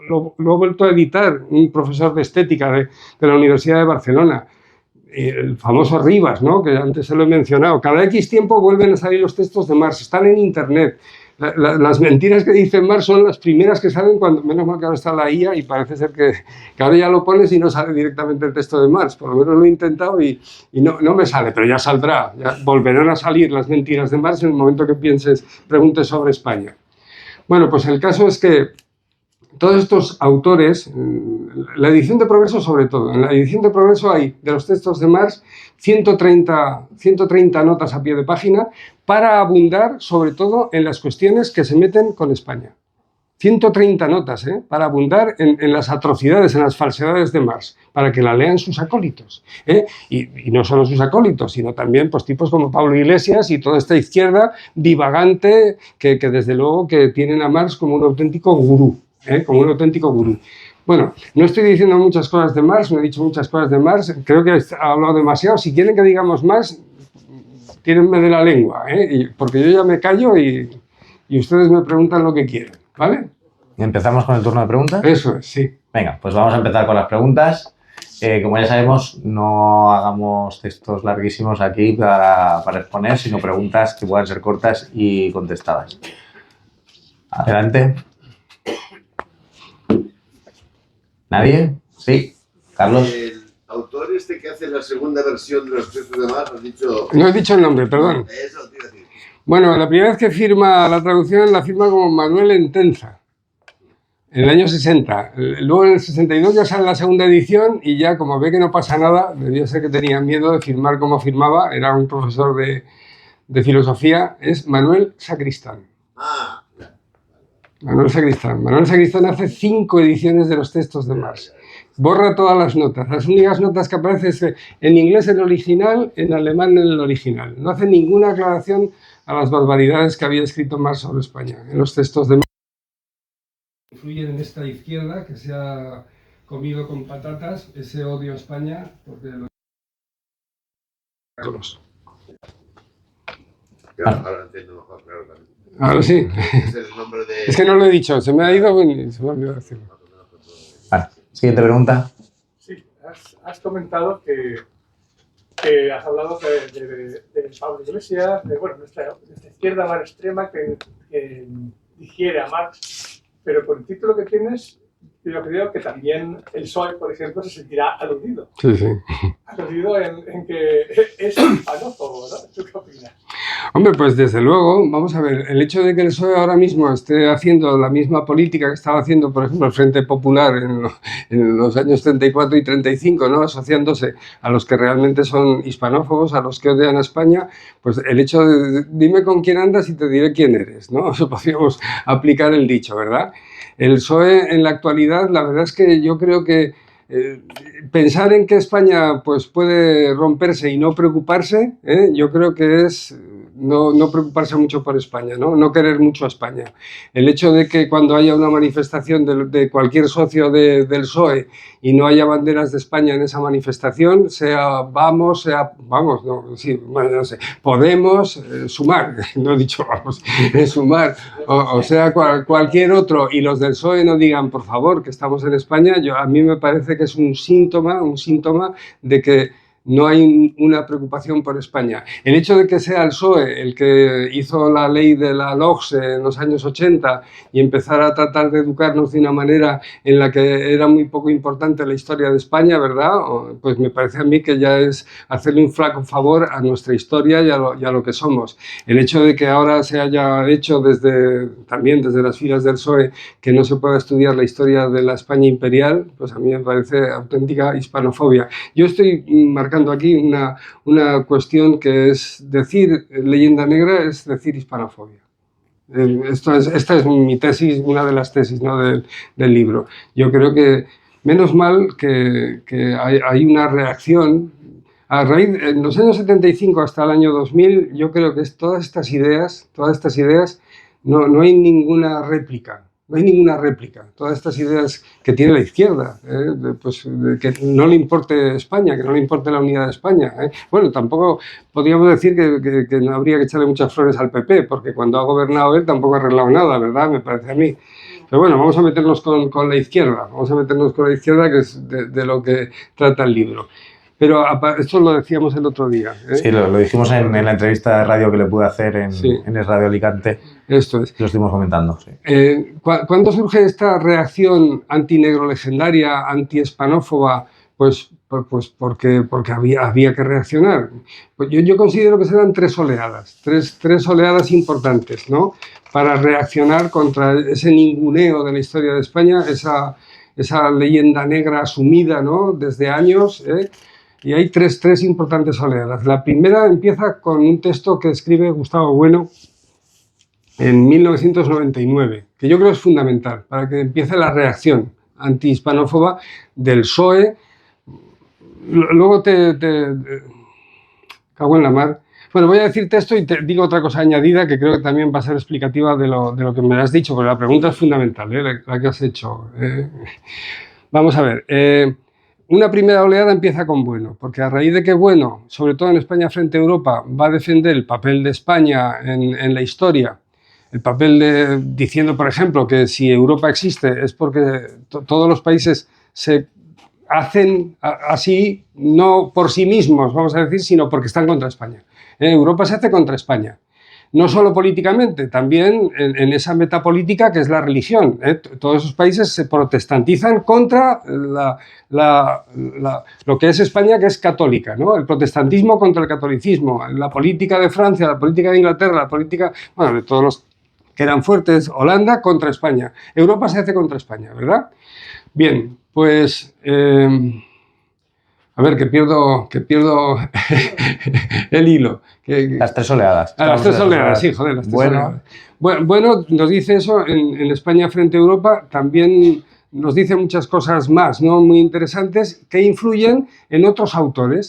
lo ha vuelto a editar un profesor de estética de la Universidad de Barcelona, el famoso Rivas, ¿no? Que antes se lo he mencionado. Cada X tiempo vuelven a salir los textos de Marx, están en Internet. Las mentiras que dice Marx son las primeras que salen cuando, menos mal que ahora está la IA y parece ser que ahora ya lo pones y no sale directamente el texto de Marx. Por lo menos lo he intentado y no me sale, pero ya saldrá. Ya volverán a salir las mentiras de Marx en el momento que preguntes sobre España. Bueno, pues el caso es que todos estos autores, la edición de Progreso sobre todo, en la edición de Progreso hay de los textos de Marx 130 notas a pie de página para abundar sobre todo en las cuestiones que se meten con España. 130 notas, para abundar en las atrocidades, en las falsedades de Marx, para que la lean sus acólitos. Y no solo sus acólitos, sino también pues, tipos como Pablo Iglesias y toda esta izquierda divagante que desde luego que tienen a Marx como un auténtico gurú. Como un auténtico gurú. Bueno, no estoy diciendo muchas cosas de Marx, no he dicho muchas cosas de Marx, creo que he hablado demasiado. Si quieren que digamos más, tírenme de la lengua, porque yo ya me callo y ustedes me preguntan lo que quieren, ¿vale? ¿Empezamos con el turno de preguntas? Eso es, sí. Venga, pues vamos a empezar con las preguntas. Como ya sabemos, no hagamos textos larguísimos aquí para exponer, sino preguntas que puedan ser cortas y contestadas. Adelante. ¿Nadie? Sí. Carlos. El autor que hace la segunda versión de los textos de Marx, has dicho... No he dicho el nombre, perdón. Eso lo tiene que decir. Bueno, la primera vez que firma la traducción la firma como Manuel Entenza, en el año 60. Luego en el 62 ya sale la segunda edición y ya como ve que no pasa nada, debió ser que tenía miedo de firmar como firmaba, era un profesor de filosofía, es Manuel Sacristán. Manuel Sacristán hace 5 ediciones de los textos de Marx. Borra todas las notas. Las únicas notas que aparecen es en inglés el original, en alemán en el original. No hace ninguna aclaración a las barbaridades que había escrito Marx sobre España. En los textos de Marx influyen en esta izquierda que se ha comido con patatas ese odio a España porque Ahora entiendo mejor, claro, también. Ahora sí. Es el nombre de... Es que no lo he dicho, se me ha ido y se me ha olvidado decirlo. Vale. Siguiente pregunta. Sí, has comentado que has hablado de Pablo Iglesias, de nuestra izquierda más extrema que digiere a Marx, pero por el título que tienes, yo creo que también el PSOE, por ejemplo, se sentirá aludido. Sí, sí. Aludido en que es hispanófobo, ¿no? ¿Tú qué opinas? Hombre, pues desde luego, vamos a ver, el hecho de que el PSOE ahora mismo esté haciendo la misma política que estaba haciendo, por ejemplo, el Frente Popular en los años 34 y 35, ¿no? Asociándose a los que realmente son hispanófobos, a los que odian a España, pues el hecho de dime con quién andas y te diré quién eres, ¿no? Eso podríamos aplicar el dicho, ¿verdad? El PSOE en la actualidad, la verdad es que yo creo que pensar en que España pues, puede romperse y no preocuparse, yo creo que es no preocuparse mucho por España, no querer mucho a España. El hecho de que cuando haya una manifestación de cualquier socio del PSOE y no haya banderas de España en esa manifestación, sea Vamos, no sé, Podemos, Sumar, no he dicho Vamos, Sumar, o sea cualquier otro, y los del PSOE no digan, por favor, que estamos en España, a mí me parece que es un síntoma de que no hay una preocupación por España. El hecho de que sea el PSOE el que hizo la ley de la LOGSE en los años 80 y empezara a tratar de educarnos de una manera en la que era muy poco importante la historia de España, ¿verdad? Pues me parece a mí que ya es hacerle un flaco favor a nuestra historia y a lo que somos. El hecho de que ahora se haya hecho también desde las filas del PSOE que no se pueda estudiar la historia de la España imperial, pues a mí me parece auténtica hispanofobia. Yo estoy marcando aquí una cuestión que es decir leyenda negra, es decir hispanofobia. Esta es mi tesis, una de las tesis, ¿no?, del libro. Yo creo que, menos mal que hay una reacción. A raíz, en los años 75 hasta el año 2000, yo creo que todas estas ideas, no hay ninguna réplica. No hay ninguna réplica. Todas estas ideas que tiene la izquierda, que no le importe España, que no le importe la unidad de España. Bueno, tampoco podríamos decir que no habría que echarle muchas flores al PP, porque cuando ha gobernado él tampoco ha arreglado nada, ¿verdad? Me parece a mí. Pero bueno, vamos a meternos con la izquierda, que es de lo que trata el libro. Pero esto lo decíamos el otro día. Sí, lo dijimos en la entrevista de radio que le pude hacer en el Radio Alicante. Esto es. Lo estuvimos comentando, sí. ¿Cuándo surge esta reacción antinegro legendaria, antiespanófoba? Pues porque había que reaccionar. Pues yo considero que se dan tres oleadas importantes, ¿no?, para reaccionar contra ese ninguneo de la historia de España, esa leyenda negra asumida, ¿no?, desde años, y hay tres importantes oleadas. La primera empieza con un texto que escribe Gustavo Bueno en 1999, que yo creo es fundamental para que empiece la reacción antihispanófoba del PSOE. Luego cago en la mar. Bueno, voy a decirte esto y te digo otra cosa añadida que creo que también va a ser explicativa de lo que me has dicho, porque la pregunta es fundamental, la que has hecho. Vamos a ver. Una primera oleada empieza con Bueno, porque a raíz de que Bueno, sobre todo en España frente a Europa, va a defender el papel de España en la historia, el papel diciendo, por ejemplo, que si Europa existe es porque todos los países se hacen así, no por sí mismos, vamos a decir, sino porque están contra España. Europa se hace contra España. No solo políticamente, también en esa metapolítica que es la religión. Todos esos países se protestantizan contra lo que es España, que es católica, ¿no? El protestantismo contra el catolicismo, la política de Francia, la política de Inglaterra, la política, bueno, de todos los que eran fuertes, Holanda contra España. Europa se hace contra España, ¿verdad? Bien, pues... a ver, que pierdo el hilo. Las tres oleadas. Las tres oleadas, sí, joder, las tres oleadas. Bueno, nos dice eso en España frente a Europa, también nos dice muchas cosas más, ¿no?, muy interesantes, que influyen en otros autores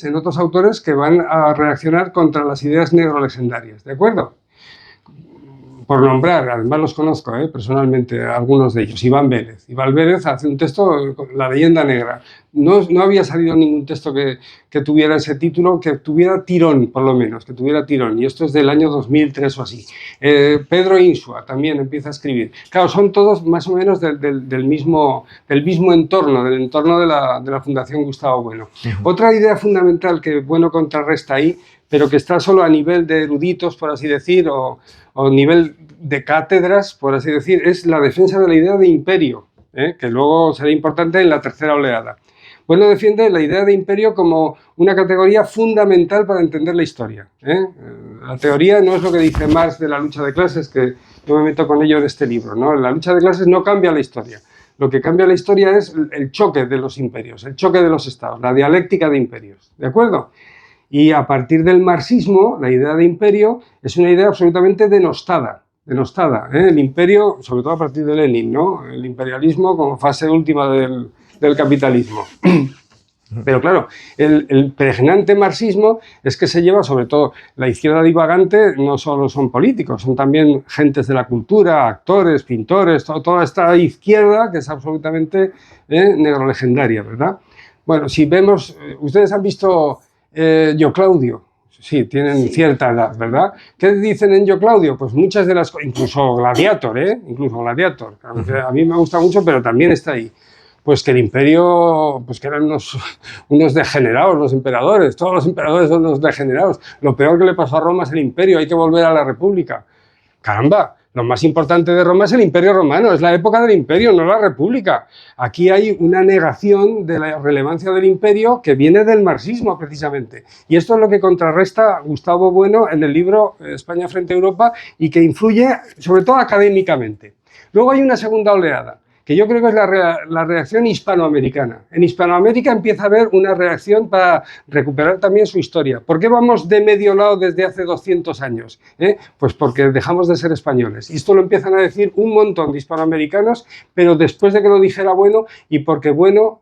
que van a reaccionar contra las ideas negro-legendarias, ¿de acuerdo? Por nombrar, además los conozco personalmente, algunos de ellos. Iván Vélez hace un texto, La leyenda negra. No había salido ningún texto que tuviera ese título, que tuviera tirón, por lo menos, y esto es del año 2003 o así. Pedro Insua también empieza a escribir. Claro, son todos más o menos del mismo entorno, del entorno de la Fundación Gustavo Bueno. Otra idea fundamental que Bueno contrarresta ahí, pero que está solo a nivel de eruditos, por así decir, o nivel de cátedras, por así decir, es la defensa de la idea de imperio, que luego será importante en la tercera oleada. Bueno, defiende la idea de imperio como una categoría fundamental para entender la historia. La teoría no es lo que dice Marx de la lucha de clases, que yo me meto con ello en este libro, ¿no? La lucha de clases no cambia la historia. Lo que cambia la historia es el choque de los imperios, el choque de los estados, la dialéctica de imperios, ¿de acuerdo? Y a partir del marxismo, la idea de imperio es una idea absolutamente denostada. El imperio, sobre todo a partir de Lenin, ¿no? El imperialismo como fase última del capitalismo. Pero claro, el pregnante marxismo es que se lleva, sobre todo, la izquierda divagante no solo son políticos, son también gentes de la cultura, actores, pintores, toda esta izquierda que es absolutamente negrolegendaria, ¿verdad? Bueno, si vemos, ustedes han visto Yo Claudio. Sí, tienen cierta edad, ¿verdad? ¿Qué dicen en Yo Claudio? Pues muchas de las cosas, incluso Gladiator, incluso Gladiator, a mí me gusta mucho, pero también está ahí. Pues que el imperio, pues que eran unos degenerados los emperadores, todos los emperadores son unos degenerados. Lo peor que le pasó a Roma es el imperio, hay que volver a la república. Caramba, lo más importante de Roma es el imperio romano, es la época del imperio, no la república. Aquí hay una negación de la relevancia del imperio que viene del marxismo precisamente. Y esto es lo que contrarresta Gustavo Bueno en el libro España frente a Europa y que influye sobre todo académicamente. Luego hay una segunda oleada, que yo creo que es la reacción hispanoamericana. En Hispanoamérica empieza a haber una reacción para recuperar también su historia. ¿Por qué vamos de medio lado desde hace 200 años? Pues porque dejamos de ser españoles. Y esto lo empiezan a decir un montón de hispanoamericanos, pero después de que lo dijera Bueno, y porque Bueno,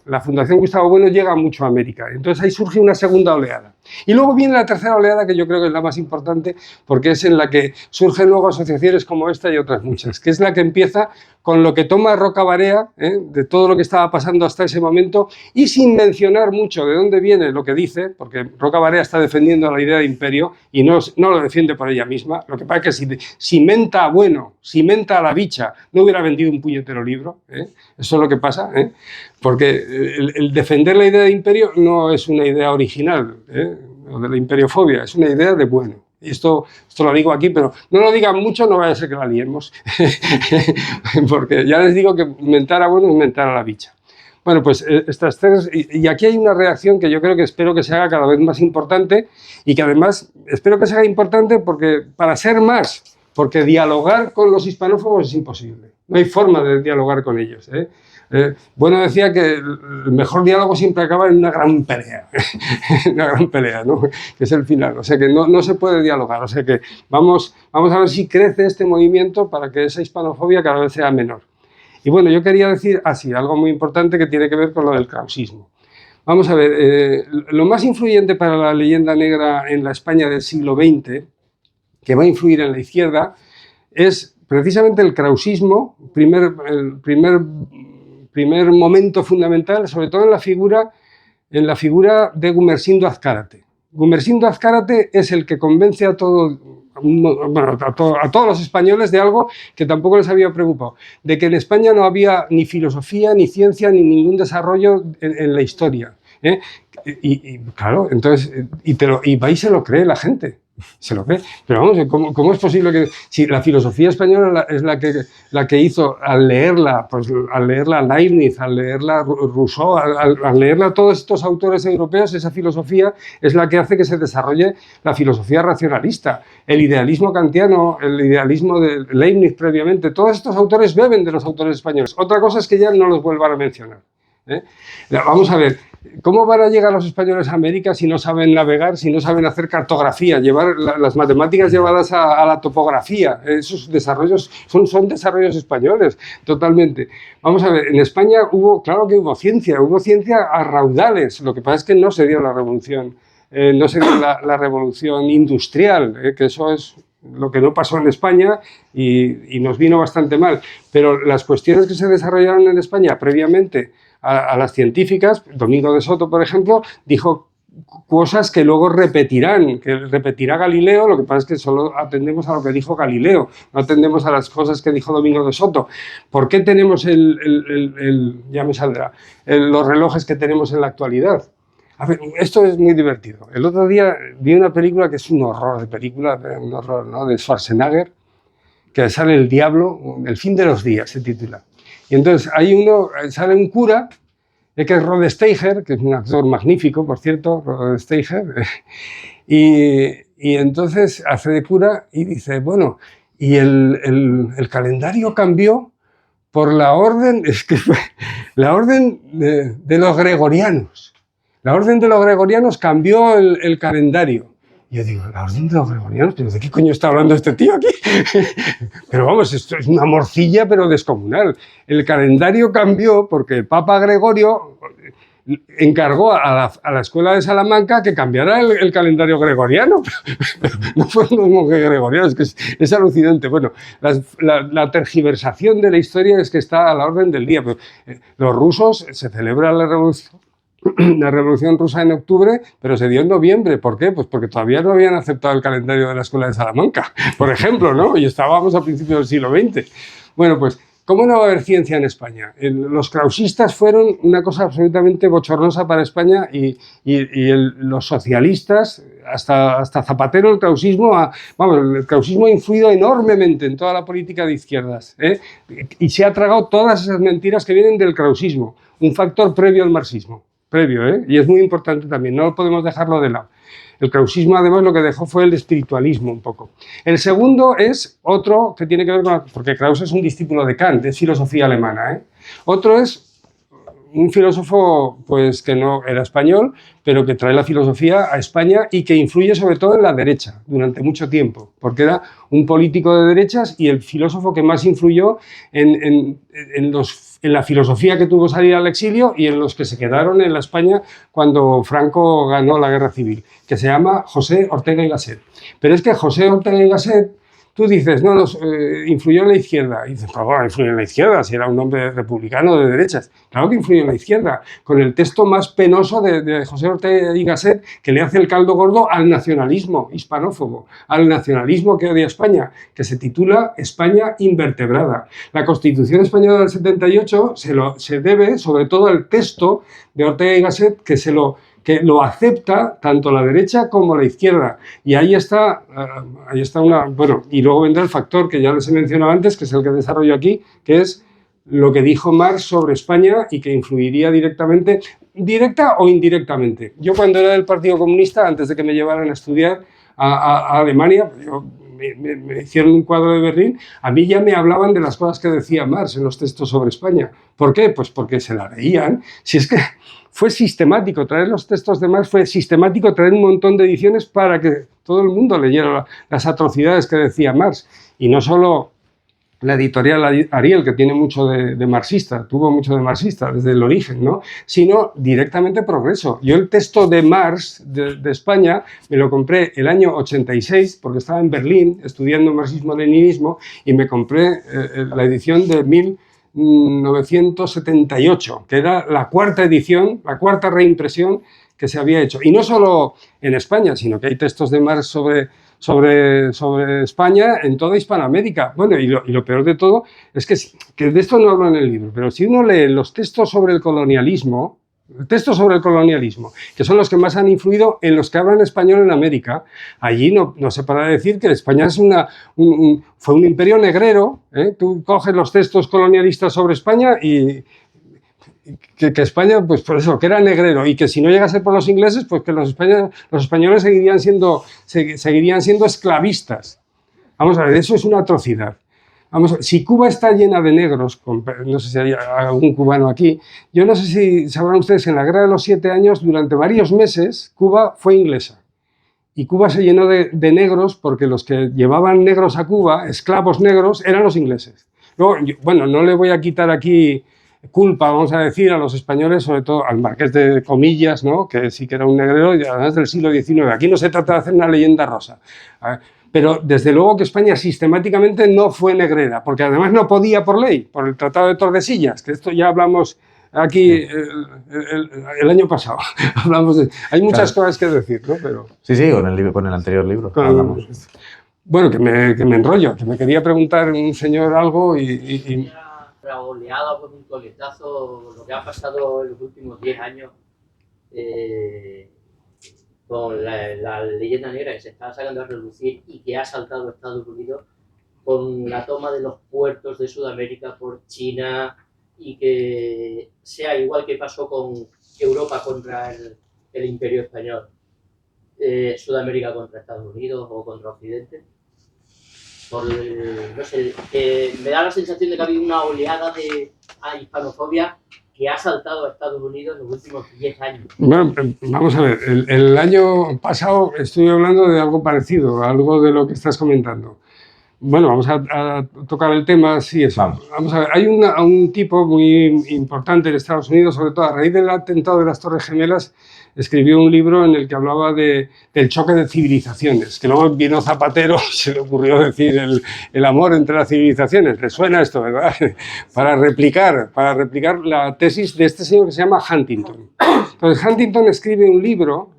la Fundación Gustavo Bueno llega mucho a América. Entonces ahí surge una segunda oleada. Y luego viene la tercera oleada, que yo creo que es la más importante, porque es en la que surgen luego asociaciones como esta y otras muchas, que es la que empieza con lo que toma Roca Barea, de todo lo que estaba pasando hasta ese momento, y sin mencionar mucho de dónde viene lo que dice, porque Roca Barea está defendiendo la idea de imperio y no lo defiende por ella misma. Lo que pasa es que si menta a Bueno, si menta a la bicha, no hubiera vendido un puñetero libro. Eso es lo que pasa, porque el defender la idea de imperio no es una idea original, o de la imperiofobia, es una idea de Bueno. Y esto lo digo aquí, pero no lo digan mucho, no vaya a ser que la liemos. Porque ya les digo que mentar a Bueno es mentar a la bicha. Bueno, pues estas tres, y aquí hay una reacción que yo creo que espero que se haga cada vez más importante y que además espero que se haga importante porque para ser más, porque dialogar con los hispanófobos es imposible. No hay forma de dialogar con ellos. Bueno decía que el mejor diálogo siempre acaba en una gran pelea, una gran pelea, ¿no? Que es el final, o sea que no se puede dialogar, o sea que vamos a ver si crece este movimiento para que esa hispanofobia cada vez sea menor. Y bueno, yo quería decir así, algo muy importante que tiene que ver con lo del krausismo. Vamos a ver, lo más influyente para la leyenda negra en la España del siglo XX, que va a influir en la izquierda, es precisamente el krausismo, el primer momento fundamental, sobre todo en la figura de Gumersindo Azcárate. Gumersindo Azcárate es el que convence a todos los españoles de algo que tampoco les había preocupado, de que en España no había ni filosofía, ni ciencia, ni ningún desarrollo en la historia. Y claro, entonces, y va y se lo cree la gente. Se lo cree. Pero vamos, ¿cómo es posible que si la filosofía española es la que hizo al leerla Leibniz, al leerla Rousseau, al leerla todos estos autores europeos, esa filosofía es la que hace que se desarrolle la filosofía racionalista, el idealismo kantiano, el idealismo de Leibniz previamente, todos estos autores beben de los autores españoles. Otra cosa es que ya no los vuelvan a mencionar. Vamos a ver, ¿cómo van a llegar los españoles a América si no saben navegar, si no saben hacer cartografía, llevar las matemáticas llevadas a la topografía? Esos desarrollos son desarrollos españoles, totalmente. Vamos a ver, en España claro que hubo ciencia a raudales, lo que pasa es que no se dio la revolución, no se dio la revolución industrial, que eso es lo que no pasó en España y nos vino bastante mal. Pero las cuestiones que se desarrollaron en España previamente a las científicas, Domingo de Soto, por ejemplo, dijo cosas que luego repetirá Galileo, lo que pasa es que solo atendemos a lo que dijo Galileo, no atendemos a las cosas que dijo Domingo de Soto. ¿Por qué tenemos ya me saldrá, los relojes que tenemos en la actualidad? A ver, esto es muy divertido. El otro día vi una película que es un horror de película, un horror, ¿no?, de Schwarzenegger, que sale el diablo, El fin de los días se titula. Y entonces sale un cura, que es Rod Steiger, que es un actor magnífico, por cierto, Rod Steiger, y entonces hace de cura y dice, bueno, y el calendario cambió por la orden de los gregorianos. La orden de los gregorianos cambió el calendario. Y yo digo, ¿la orden de los gregorianos? ¿Pero de qué coño está hablando este tío aquí? Pero vamos, esto es una morcilla, pero descomunal. El calendario cambió porque el Papa Gregorio encargó a la escuela de Salamanca que cambiara el calendario gregoriano. No fue el mismo que gregoriano, es que es alucinante. Bueno, la tergiversación de la historia es que está a la orden del día. Pero, los rusos se celebran la Revolución Rusa en octubre, pero se dio en noviembre. ¿Por qué? Pues porque todavía no habían aceptado el calendario de la escuela de Salamanca, por ejemplo, ¿no? Y estábamos a principios del siglo XX. Bueno, pues, ¿cómo no va a haber ciencia en España? Los krausistas fueron una cosa absolutamente bochornosa para España y los socialistas, hasta Zapatero, el krausismo ha influido enormemente en toda la política de izquierdas, ¿eh? Y se ha tragado todas esas mentiras que vienen del krausismo, un factor previo al marxismo. Previo, ¿eh? Y es muy importante también, no podemos dejarlo de lado. El krausismo, además, lo que dejó fue el espiritualismo un poco. El segundo es otro que tiene que ver con... Porque Krauss es un discípulo de Kant, es filosofía alemana, ¿eh? Otro es un filósofo pues, que no era español, pero que trae la filosofía a España y que influye sobre todo en la derecha durante mucho tiempo, porque era un político de derechas y el filósofo que más influyó en la filosofía que tuvo salir al exilio y en los que se quedaron en la España cuando Franco ganó la guerra civil, que se llama José Ortega y Gasset. Pero es que José Ortega y Gasset, tú dices, no, influyó en la izquierda. Y dices, pues bueno, influyó en la izquierda, si era un hombre republicano de derechas. Claro que influyó en la izquierda, con el texto más penoso de José Ortega y Gasset, que le hace el caldo gordo al nacionalismo hispanófobo, al nacionalismo que odia España, que se titula España invertebrada. La Constitución española del 78 se debe sobre todo al texto de Ortega y Gasset, que lo acepta tanto la derecha como la izquierda. Y ahí está una... Bueno, y luego vendrá el factor que ya les he mencionado antes, que es el que desarrollo aquí, que es lo que dijo Marx sobre España y que influiría directamente, directa o indirectamente. Yo cuando era del Partido Comunista, antes de que me llevaran a estudiar a Alemania, me hicieron un cuadro de Berlín, a mí ya me hablaban de las cosas que decía Marx en los textos sobre España. ¿Por qué? Pues porque se la leían. Si es que fue sistemático, traer los textos de Marx fue sistemático, traer un montón de ediciones para que todo el mundo leyera las atrocidades que decía Marx. Y no solo la editorial Ariel, que tiene mucho de marxista, tuvo mucho de marxista desde el origen, ¿no? Sino directamente Progreso. Yo el texto de Marx de España me lo compré el año 86, porque estaba en Berlín estudiando marxismo-leninismo, y me compré la edición de 1978, que era la cuarta edición, la cuarta reimpresión que se había hecho. Y no solo en España, sino que hay textos de Marx sobre España en toda Hispanoamérica. Bueno, y lo peor de todo es que de esto no hablo en el libro, pero si uno lee los textos sobre el colonialismo, que son los que más han influido en los que hablan español en América, allí no se para de decir que España fue un imperio negrero, ¿eh? Tú coges los textos colonialistas sobre España y que España, pues por eso, que era negrero, y que si no llegase por los ingleses, pues que los españoles seguirían siendo esclavistas. Vamos a ver, eso es una atrocidad. Vamos a ver, si Cuba está llena de negros, no sé si hay algún cubano aquí, yo no sé si sabrán ustedes que en la Guerra de los 7 años, durante varios meses, Cuba fue inglesa. Y Cuba se llenó de negros porque los que llevaban negros a Cuba, esclavos negros, eran los ingleses. Luego, bueno, no le voy a quitar aquí culpa, vamos a decir, a los españoles, sobre todo al Marqués de Comillas, ¿no? Que sí que era un negrero, y además del siglo XIX. Aquí no se trata de hacer una leyenda rosa. Pero desde luego que España sistemáticamente no fue negrera, porque además no podía por ley, por el Tratado de Tordesillas, que esto ya hablamos aquí el año pasado. Hay muchas cosas que decir, ¿no? Pero, sí, con el anterior libro. Hablamos. Bueno, que me enrollo, que me quería preguntar un señor algo y la oleada por un coletazo, lo que ha pasado en los últimos 10 años con la leyenda negra que se está sacando a relucir y que ha saltado a Estados Unidos con la toma de los puertos de Sudamérica por China, y que sea igual que pasó con Europa contra el Imperio Español, Sudamérica contra Estados Unidos o contra Occidente. No sé, me da la sensación de que ha habido una oleada de hispanofobia que ha saltado a Estados Unidos en los últimos 10 años. Bueno, vamos a ver, el año pasado estoy hablando de algo parecido, algo de lo que estás comentando. Bueno, vamos a tocar el tema, sí, eso. Vamos a ver, hay un tipo muy importante en Estados Unidos, sobre todo a raíz del atentado de las Torres Gemelas, escribió un libro en el que hablaba del choque de civilizaciones, que luego vino Zapatero y se le ocurrió decir el amor entre las civilizaciones. ¿Le suena esto, verdad? Para replicar la tesis de este señor que se llama Huntington. Entonces, Huntington escribe un libro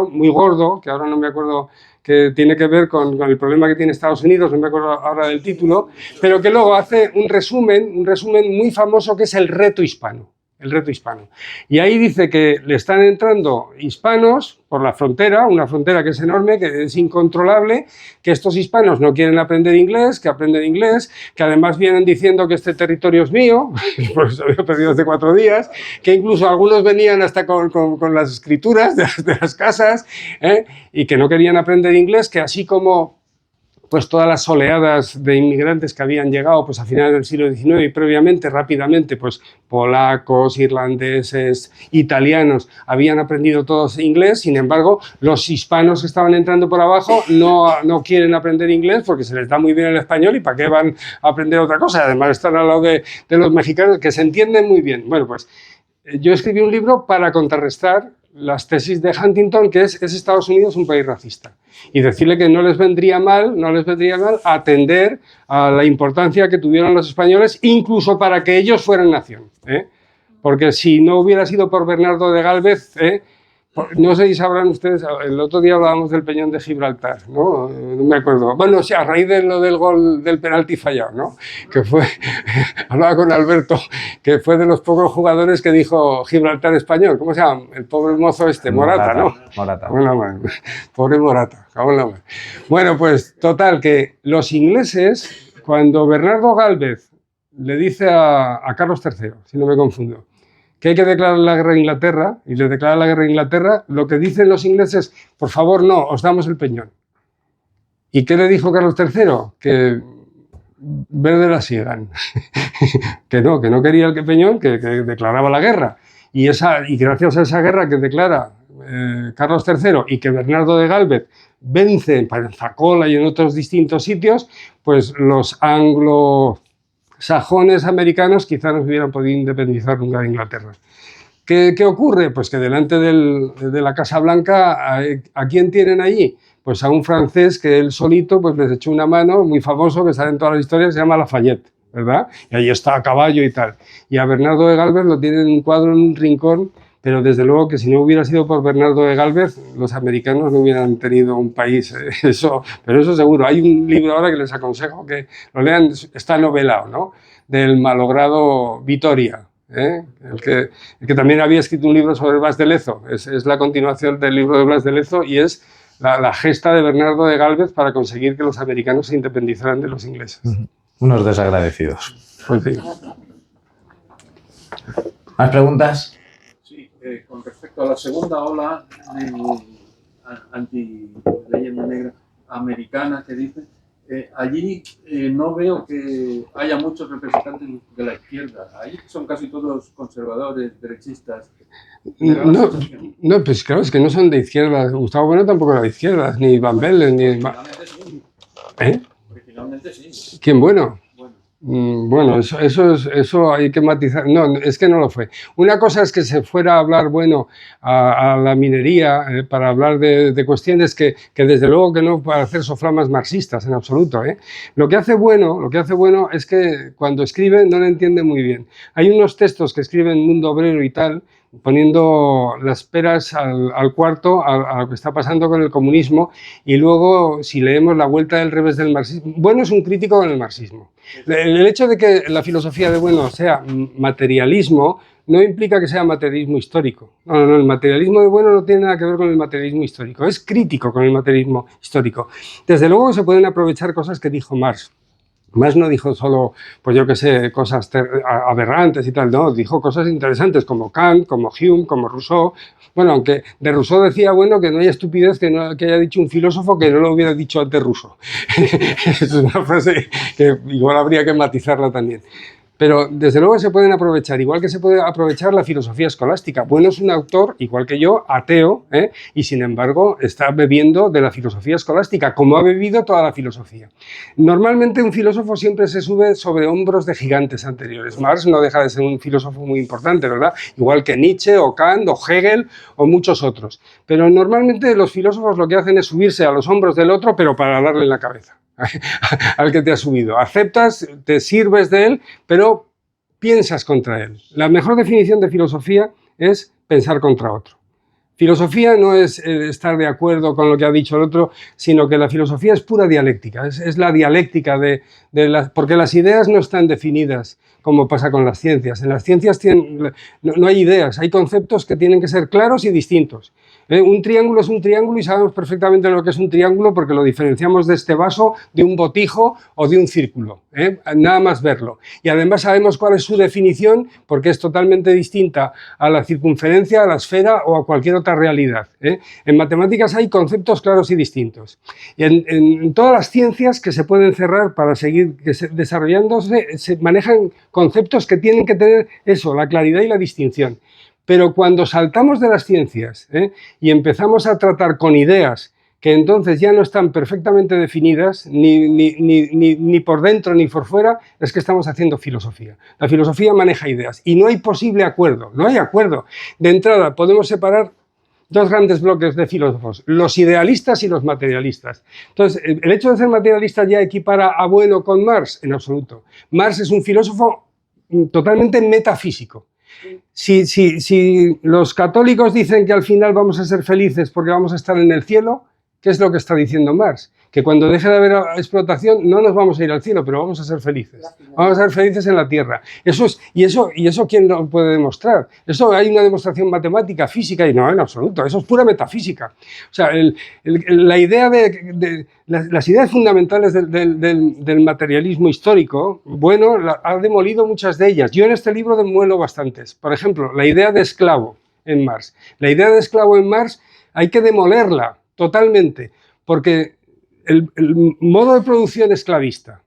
muy gordo, que ahora no me acuerdo, que tiene que ver con el problema que tiene Estados Unidos, no me acuerdo ahora del título, pero que luego hace un resumen muy famoso que es el reto hispano. El reto hispano. Y ahí dice que le están entrando hispanos por la frontera, una frontera que es enorme, que es incontrolable, que estos hispanos no quieren aprender inglés, que aprenden inglés, que además vienen diciendo que este territorio es mío, porque se había perdido hace 4 días, que incluso algunos venían hasta con las escrituras de las casas, y que no querían aprender inglés, que así como pues todas las oleadas de inmigrantes que habían llegado pues a finales del siglo XIX y previamente, rápidamente, pues polacos, irlandeses, italianos, habían aprendido todos inglés. Sin embargo, los hispanos que estaban entrando por abajo no quieren aprender inglés porque se les da muy bien el español y ¿para qué van a aprender otra cosa? Además están al lado de los mexicanos que se entienden muy bien. Bueno, pues yo escribí un libro para contrarrestar las tesis de Huntington, que es Estados Unidos un país racista, y decirle que no les vendría mal atender a la importancia que tuvieron los españoles, incluso para que ellos fueran nación, porque si no hubiera sido por Bernardo de Gálvez, no sé si sabrán ustedes, el otro día hablábamos del Peñón de Gibraltar, ¿no? No me acuerdo. Bueno, sí, a raíz de lo del gol del penalti fallado, ¿no? Que fue, hablaba con Alberto, que fue de los pocos jugadores que dijo Gibraltar español. ¿Cómo se llama? El pobre mozo Morata, ¿no? Morata. Pobre Morata, cago en la mano. Bueno, pues total, que los ingleses, cuando Bernardo Gálvez le dice a Carlos III, si no me confundo, que hay que declarar la guerra a Inglaterra, y le declara la guerra a Inglaterra, lo que dicen los ingleses, por favor, no, os damos el peñón. ¿Y qué le dijo Carlos III? Que verde la siegan. que no quería el peñón, que declaraba la guerra. Y gracias a esa guerra que declara Carlos III y que Bernardo de Gálvez vence en Pensacola y en otros distintos sitios, pues los sajones americanos quizá no se hubieran podido independizar nunca de Inglaterra. ¿Qué ocurre? Pues que delante de la Casa Blanca, ¿a quién tienen allí? Pues a un francés que él solito pues les echó una mano, muy famoso, que sale en todas las historias, se llama Lafayette, ¿verdad? Y ahí está a caballo y tal. Y a Bernardo de Gálvez lo tienen en un cuadro en un rincón, pero desde luego que si no hubiera sido por Bernardo de Gálvez, los americanos no hubieran tenido un país. Pero eso seguro. Hay un libro ahora que les aconsejo que lo lean, está novelado, ¿no? Del malogrado Vitoria, el que también había escrito un libro sobre Blas de Lezo. Es la continuación del libro de Blas de Lezo y es la gesta de Bernardo de Gálvez para conseguir que los americanos se independizaran de los ingleses. Unos desagradecidos. Pues sí. ¿Más preguntas? Sí, con respecto a la segunda ola anti-leyenda negra americana que dice, allí no veo que haya muchos representantes de la izquierda. Ahí son casi todos conservadores, derechistas. No, pues claro, es que no son de izquierdas. Gustavo Bueno tampoco era de izquierdas, ni Van Bellen, ni... Originalmente sí. ¿Quién Bueno? Bueno, eso hay que matizar. No, es que no lo fue. Una cosa es que se fuera a hablar, bueno, a la minería, para hablar de cuestiones que desde luego que no para hacer soflamas marxistas en absoluto. Lo que hace bueno es que cuando escribe no lo entiende muy bien. Hay unos textos que escribe en Mundo Obrero y tal, poniendo las peras al cuarto a lo que está pasando con el comunismo, y luego si leemos La vuelta del revés del marxismo, Bueno es un crítico con el marxismo. El hecho de que la filosofía de Bueno sea materialismo no implica que sea materialismo histórico. No, el materialismo de Bueno no tiene nada que ver con el materialismo histórico, es crítico con el materialismo histórico. Desde luego se pueden aprovechar cosas que dijo Marx. Marx no dijo solo, pues yo qué sé, cosas aberrantes y tal, no, dijo cosas interesantes como Kant, como Hume, como Rousseau. Bueno, aunque de Rousseau decía, bueno, que no hay estupidez que haya dicho un filósofo que no lo hubiera dicho antes Rousseau. Es una frase que igual habría que matizarla también. pero desde luego se pueden aprovechar, igual que se puede aprovechar la filosofía escolástica. Bueno, es un autor, igual que yo, ateo, y sin embargo está bebiendo de la filosofía escolástica, como ha bebido toda la filosofía. Normalmente un filósofo siempre se sube sobre hombros de gigantes anteriores. Marx no deja de ser un filósofo muy importante, ¿verdad? Igual que Nietzsche, o Kant, o Hegel, o muchos otros. Pero normalmente los filósofos lo que hacen es subirse a los hombros del otro, pero para darle en la cabeza al que te ha subido. Aceptas, te sirves de él, pero piensas contra él. La mejor definición de filosofía es pensar contra otro. Filosofía no es estar de acuerdo con lo que ha dicho el otro, sino que la filosofía es pura dialéctica, es la dialéctica porque las ideas no están definidas como pasa con las ciencias. En las ciencias no hay ideas, hay conceptos que tienen que ser claros y distintos. Un triángulo es un triángulo y sabemos perfectamente lo que es un triángulo porque lo diferenciamos de este vaso, de un botijo o de un círculo. Nada más verlo. Y además sabemos cuál es su definición porque es totalmente distinta a la circunferencia, a la esfera o a cualquier otra realidad. En matemáticas hay conceptos claros y distintos. Y en todas las ciencias que se pueden cerrar para seguir desarrollándose, se manejan conceptos que tienen que tener eso, la claridad y la distinción. Pero cuando saltamos de las ciencias y empezamos a tratar con ideas que entonces ya no están perfectamente definidas, ni por dentro ni por fuera, es que estamos haciendo filosofía. La filosofía maneja ideas y no hay posible acuerdo, no hay acuerdo. De entrada podemos separar dos grandes bloques de filósofos, los idealistas y los materialistas. Entonces, ¿el hecho de ser materialista ya equipara a Bueno con Marx? En absoluto. Marx es un filósofo totalmente metafísico. Si los católicos dicen que al final vamos a ser felices porque vamos a estar en el cielo, ¿qué es lo que está diciendo Marx? Que cuando deje de haber explotación no nos vamos a ir al cielo, pero vamos a ser felices. Vamos a ser felices en la tierra. ¿Y eso quién lo puede demostrar? Eso hay una demostración matemática, física, y no, en absoluto. Eso es pura metafísica. O sea, la idea las ideas fundamentales del materialismo histórico, Bueno, ha demolido muchas de ellas. Yo en este libro demuelo bastantes. Por ejemplo, la idea de esclavo en Marx. La idea de esclavo en Marx hay que demolerla totalmente, porque el modo de producción esclavista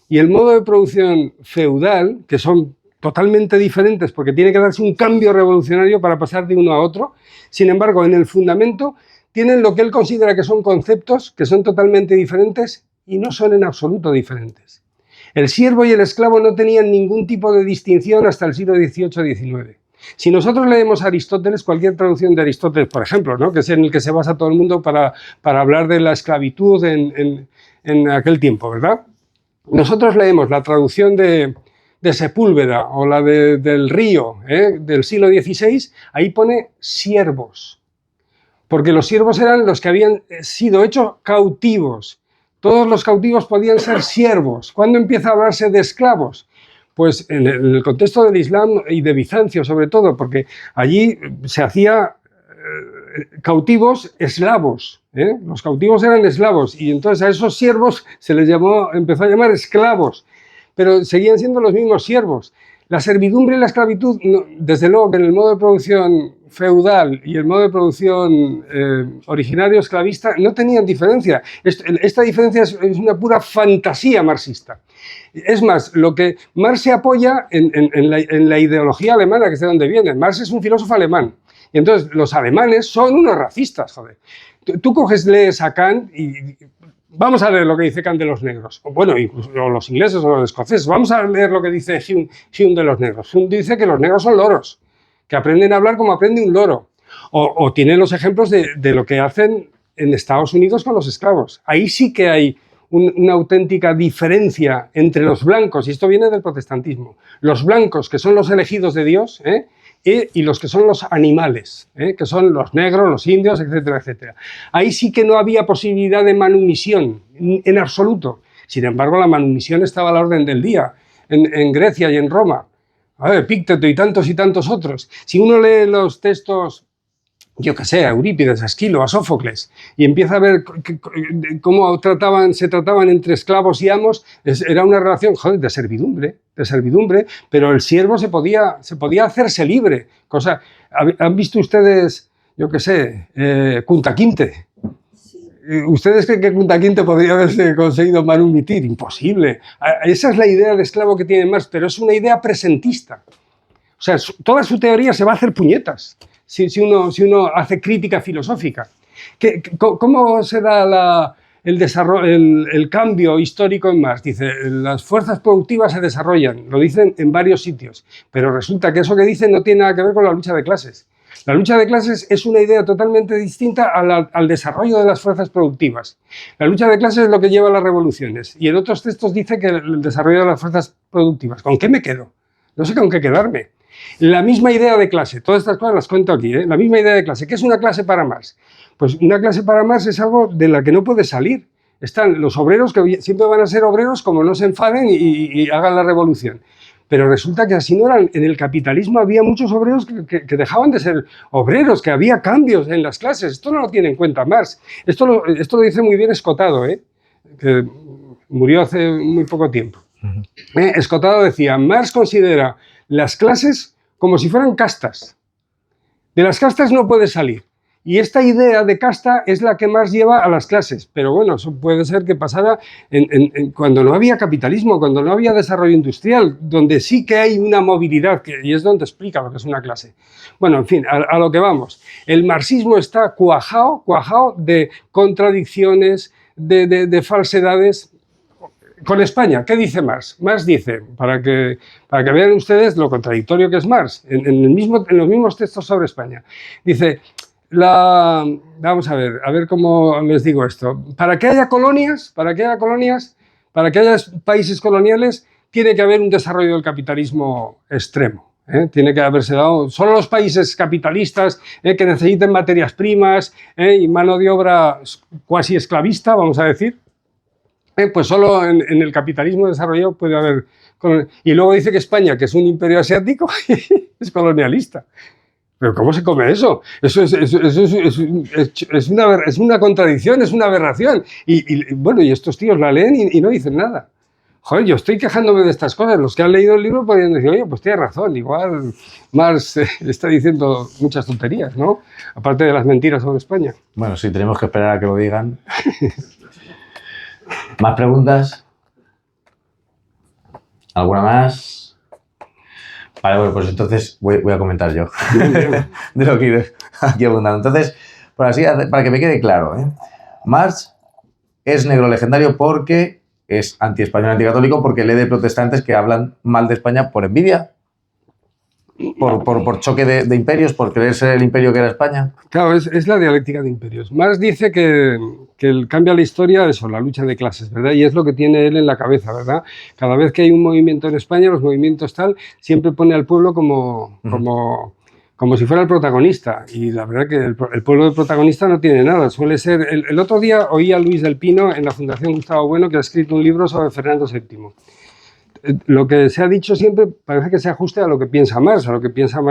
y el modo de producción feudal, que son totalmente diferentes porque tiene que darse un cambio revolucionario para pasar de uno a otro, sin embargo, en el fundamento tienen lo que él considera que son conceptos que son totalmente diferentes y no son en absoluto diferentes. El siervo y el esclavo no tenían ningún tipo de distinción hasta el siglo XVIII-XIX. Si nosotros leemos a Aristóteles, cualquier traducción de Aristóteles, por ejemplo, ¿no?, que es en el que se basa todo el mundo para hablar de la esclavitud en aquel tiempo, ¿verdad? Nosotros leemos la traducción de Sepúlveda o la del Río, del siglo XVI, ahí pone siervos, porque los siervos eran los que habían sido hechos cautivos. Todos los cautivos podían ser siervos. ¿Cuándo empieza a hablarse de esclavos? Pues en el contexto del Islam y de Bizancio sobre todo, porque allí se hacía cautivos eslavos, los cautivos eran eslavos y entonces a esos siervos se les empezó a llamar esclavos, pero seguían siendo los mismos siervos. La servidumbre y la esclavitud, desde luego que en el modo de producción feudal y el modo de producción originario esclavista no tenían diferencia. Esta diferencia es una pura fantasía marxista. Es más, lo que Marx se apoya en la ideología alemana, que es de donde viene. Marx es un filósofo alemán. Y entonces los alemanes son unos racistas, joder. Tú lees a Kant y vamos a leer lo que dice Kant de los negros. Bueno, incluso los ingleses o los escoceses. Vamos a leer lo que dice Hume de los negros. Hume dice que los negros son loros, que aprenden a hablar como aprende un loro. O tiene los ejemplos de lo que hacen en Estados Unidos con los esclavos. Ahí sí que hay una auténtica diferencia entre los blancos, y esto viene del protestantismo, los blancos, que son los elegidos de Dios, y los que son los animales, que son los negros, los indios, etcétera, etcétera. Ahí sí que no había posibilidad de manumisión, en absoluto. Sin embargo, la manumisión estaba a la orden del día, en Grecia y en Roma. A ver, Epícteto y tantos otros. Si uno lee los textos, yo qué sé, a Eurípides, a Esquilo, a Sófocles, y empieza a ver cómo se trataban entre esclavos y amos, era una relación, joder, de servidumbre, pero el siervo se podía hacerse libre. ¿Han visto ustedes, yo qué sé, Kunta Kinte? ¿Ustedes creen que Kunta Kinte podría haberse conseguido manumitir? Imposible. Esa es la idea de esclavo que tiene Marx, pero es una idea presentista. O sea, toda su teoría se va a hacer puñetas si uno hace crítica filosófica. ¿Cómo se da el desarrollo, el cambio histórico en Marx? Dice, las fuerzas productivas se desarrollan, lo dicen en varios sitios, pero resulta que eso que dicen no tiene nada que ver con la lucha de clases. La lucha de clases es una idea totalmente distinta al desarrollo de las fuerzas productivas. La lucha de clases es lo que lleva a las revoluciones, y en otros textos dice que el desarrollo de las fuerzas productivas. ¿Con qué me quedo? No sé con qué quedarme. La misma idea de clase, todas estas cosas las cuento aquí, la misma idea de clase. ¿Qué es una clase para Marx? Pues una clase para Marx es algo de la que no puede salir. Están los obreros que siempre van a ser obreros como no se enfaden y hagan la revolución. Pero resulta que así no eran. En el capitalismo había muchos obreros que dejaban de ser obreros, que había cambios en las clases. Esto no lo tiene en cuenta Marx. Esto lo dice muy bien Escotado, que murió hace muy poco tiempo. Escotado decía, Marx considera las clases como si fueran castas. De las castas no puede salir. Y esta idea de casta es la que más lleva a las clases. Pero bueno, eso puede ser que pasara cuando no había capitalismo, cuando no había desarrollo industrial, donde sí que hay una movilidad, y es donde explica lo que es una clase. Bueno, en fin, a lo que vamos. El marxismo está cuajado de contradicciones, de falsedades. Con España, ¿qué dice Marx? Marx dice, para que vean ustedes lo contradictorio que es Marx, en los mismos textos sobre España, dice... Vamos a ver cómo les digo esto. Para que haya colonias, para que haya países coloniales, tiene que haber un desarrollo del capitalismo extremo. Tiene que haberse dado. Solo los países capitalistas que necesiten materias primas y mano de obra cuasi esclavista, vamos a decir, pues solo en el capitalismo desarrollado puede haber. Y luego dice que España, que es un imperio asiático, es colonialista. ¿Pero cómo se come eso? Eso es una contradicción, es una aberración. Y estos tíos la leen y no dicen nada. Joder, yo estoy quejándome de estas cosas. Los que han leído el libro podrían decir, oye, pues tiene razón, igual Marx está diciendo muchas tonterías, ¿no? Aparte de las mentiras sobre España. Bueno, sí, tenemos que esperar a que lo digan. ¿Más preguntas? ¿Alguna más? Vale, bueno, pues entonces voy a comentar yo de lo que he ido aquí abundando. Entonces, para que me quede claro, Marx es negro legendario porque es anti-español, anticatólico, porque lee de protestantes que hablan mal de España por envidia, por choque de imperios, por creerse el imperio que era España. Claro, es la dialéctica de imperios. Marx dice que cambia la historia eso, la lucha de clases, ¿verdad? Y es lo que tiene él en la cabeza, ¿verdad? Cada vez que hay un movimiento en España, los movimientos siempre pone al pueblo como si fuera el protagonista. Y la verdad que el pueblo del protagonista no tiene nada. Suele ser... El otro día oí a Luis del Pino en la Fundación Gustavo Bueno, que ha escrito un libro sobre Fernando VII. Lo que se ha dicho siempre parece que se ajuste a lo que piensa Marx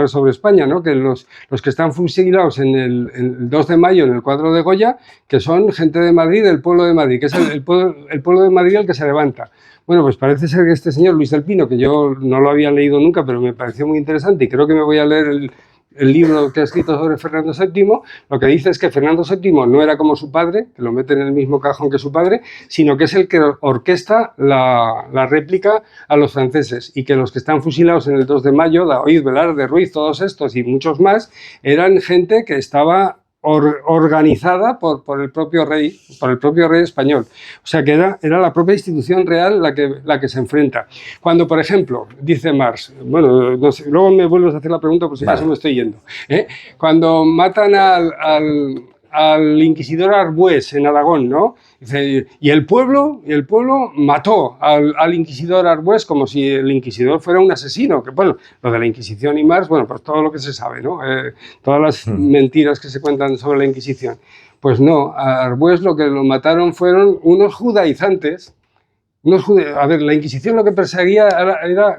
sobre España, ¿no? Que los que están fusilados en el 2 de mayo en el cuadro de Goya, que son gente de Madrid, del pueblo de Madrid, que es el pueblo de Madrid el que se levanta. Bueno, pues parece ser que este señor Luis del Pino, que yo no lo había leído nunca, pero me pareció muy interesante y creo que me voy a leer el libro que ha escrito sobre Fernando VII, lo que dice es que Fernando VII no era como su padre, que lo mete en el mismo cajón que su padre, sino que es el que orquesta la réplica a los franceses y que los que están fusilados en el 2 de mayo, Daoíz, Velarde, Ruiz, todos estos y muchos más, eran gente que estaba organizada por el propio rey español. O sea que era la propia institución real la que se enfrenta. Cuando, por ejemplo, dice Marx, bueno, no sé, luego me vuelves a hacer la pregunta por si acaso me estoy yendo. Cuando matan al inquisidor Arbués en Aragón, ¿no? Dice, y el pueblo mató al inquisidor Arbués como si el inquisidor fuera un asesino. Que bueno, lo de la Inquisición y Marx, bueno, pues todo lo que se sabe, ¿no? Todas las mentiras que se cuentan sobre la Inquisición. Pues no, a Arbués lo que lo mataron fueron unos judaizantes. A ver, la Inquisición lo que perseguía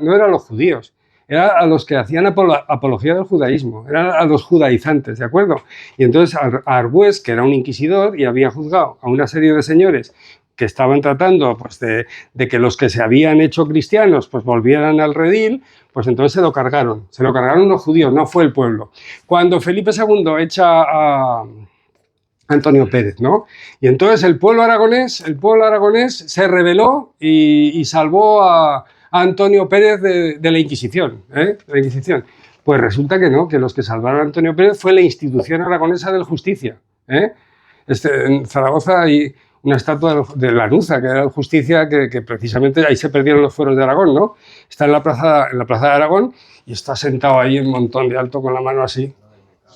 no eran los judíos, era a los que hacían apología del judaísmo, eran a los judaizantes, ¿de acuerdo? Y entonces a Arbués, que era un inquisidor y había juzgado a una serie de señores que estaban tratando pues, de que los que se habían hecho cristianos pues volvieran al redil, pues entonces se lo cargaron los judíos, no fue el pueblo. Cuando Felipe II echa Antonio Pérez, ¿no? Y entonces el pueblo aragonés se rebeló y salvó a Antonio Pérez de la Inquisición, ¿eh? De la Inquisición. Pues resulta que no, que los que salvaron a Antonio Pérez fue la institución aragonesa del Justicia, ¿eh? En Zaragoza hay una estatua de Lanuza, que era el Justicia, que precisamente ahí se perdieron los fueros de Aragón, ¿no? Está en la plaza de Aragón y está sentado ahí en un montón de alto con la mano así.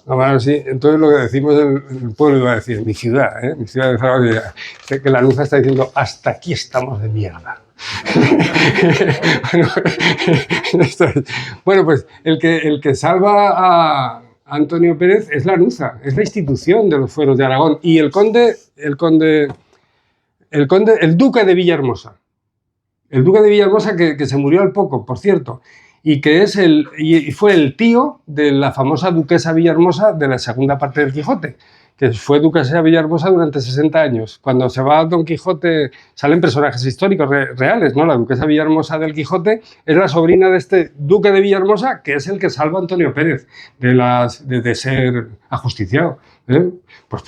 Entonces lo que decimos en el pueblo, iba a decir, mi ciudad de Zaragoza, que Lanuza está diciendo, hasta aquí estamos de mierda. Bueno, pues el que salva a Antonio Pérez es Lanuza, es la institución de los fueros de Aragón. Y el duque de Villahermosa, que se murió al poco, por cierto, y que fue el tío de la famosa duquesa Villahermosa de la segunda parte del Quijote, que fue duquesa de Villahermosa durante 60 años. Cuando se va Don Quijote salen personajes históricos reales, ¿no? La duquesa Villahermosa del Quijote es la sobrina de este duque de Villahermosa, que es el que salva a Antonio Pérez de ser ajusticiado, ¿eh? Pues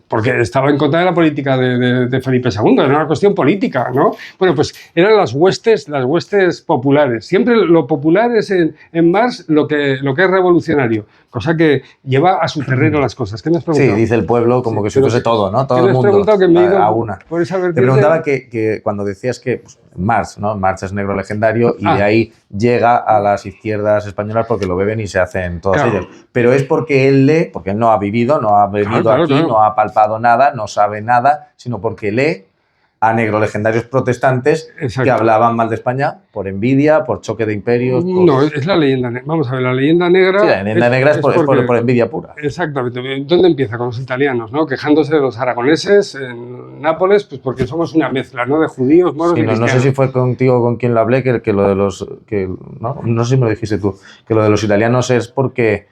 porque estaba en contra de la política de Felipe II, era una cuestión política, ¿no? Bueno, pues eran las huestes populares. Siempre lo popular es en Marx lo que es revolucionario, cosa que lleva a su terreno las cosas. ¿Qué me has preguntado? Sí, dice el pueblo como que si fuese todo, ¿no? Todo el mundo a una. Por esa Te preguntaba que cuando decías que pues, Marx, ¿no? Marx es negro legendario y de ahí llega a las izquierdas españolas porque lo beben y se hacen todas ellas. Pero es porque él lee, porque él no ha vivido, no ha venido aquí, no ha palpado nada, no sabe nada, sino porque lee a negro legendarios protestantes que hablaban mal de España por envidia, por choque de imperios. No, es la leyenda negra. Vamos a ver, la leyenda negra... Sí, la leyenda negra es por envidia pura. Exactamente. ¿Dónde empieza? Con los italianos, ¿no? Quejándose de los aragoneses en Nápoles, pues porque somos una mezcla, ¿no? De judíos, moros y cristianos. No sé si fue contigo con quien lo hablé, que lo de los... no sé si me lo dijiste tú, que lo de los italianos es porque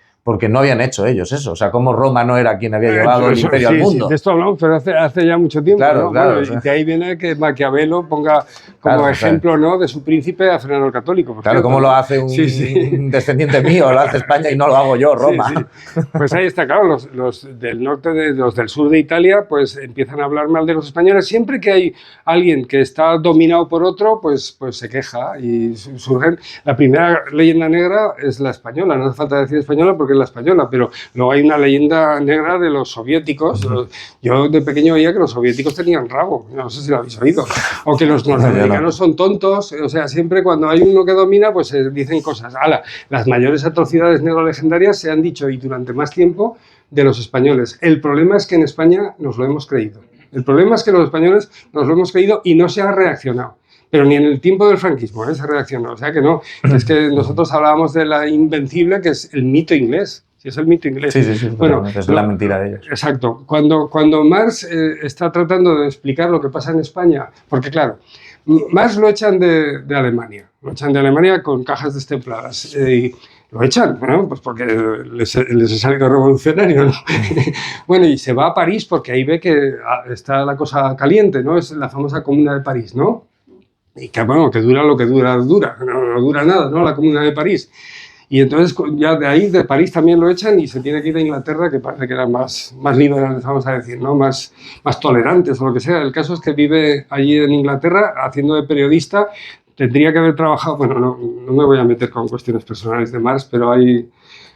no habían hecho ellos eso. O sea, como Roma no era quien había llevado el imperio al mundo. Sí, de esto hablamos, pero hace ya mucho tiempo. Claro, ¿no? claro. Bueno, y de ahí viene que Maquiavelo ponga como ejemplo, ¿no? de su príncipe a frenar el católico. Claro, como lo hace un descendiente mío, lo hace España y no lo hago yo, Roma. Sí. Pues ahí está, claro, los del norte, los del sur de Italia, pues empiezan a hablar mal de los españoles. Siempre que hay alguien que está dominado por otro, pues se queja y surgen. La primera leyenda negra es la española, no hace falta decir española porque es la española, pero luego hay una leyenda negra de los soviéticos. Yo de pequeño veía que los soviéticos tenían rabo, no sé si lo habéis oído, o que los norteamericanos son tontos. O sea, siempre cuando hay uno que domina, pues se dicen cosas. Las mayores atrocidades negro-legendarias se han dicho y durante más tiempo de los españoles. El problema es que en España nos lo hemos creído. El problema es que los españoles nos lo hemos creído y no se ha reaccionado. Pero ni en el tiempo del franquismo se reaccionó. O sea que no, es que nosotros hablábamos de la invencible, que es el mito inglés. Si es el mito inglés. Sí. Bueno, es la mentira de ellos. Exacto. Cuando Marx está tratando de explicar lo que pasa en España, porque claro, Marx lo echan de Alemania. Lo echan de Alemania con cajas destempladas. Lo echan, ¿no? Pues porque les ha salido revolucionario, ¿no? Bueno, y se va a París porque ahí ve que está la cosa caliente, ¿no? Es la famosa Comuna de París, ¿no? Y que, bueno, que dura lo que dura. No dura nada, ¿no? La Comuna de París. Y entonces ya de ahí, de París también lo echan y se tiene que ir a Inglaterra, que parece que eran más liberales, vamos a decir, ¿no? Más tolerantes o lo que sea. El caso es que vive allí en Inglaterra haciendo de periodista. Tendría que haber trabajado, bueno, no me voy a meter con cuestiones personales de Marx, pero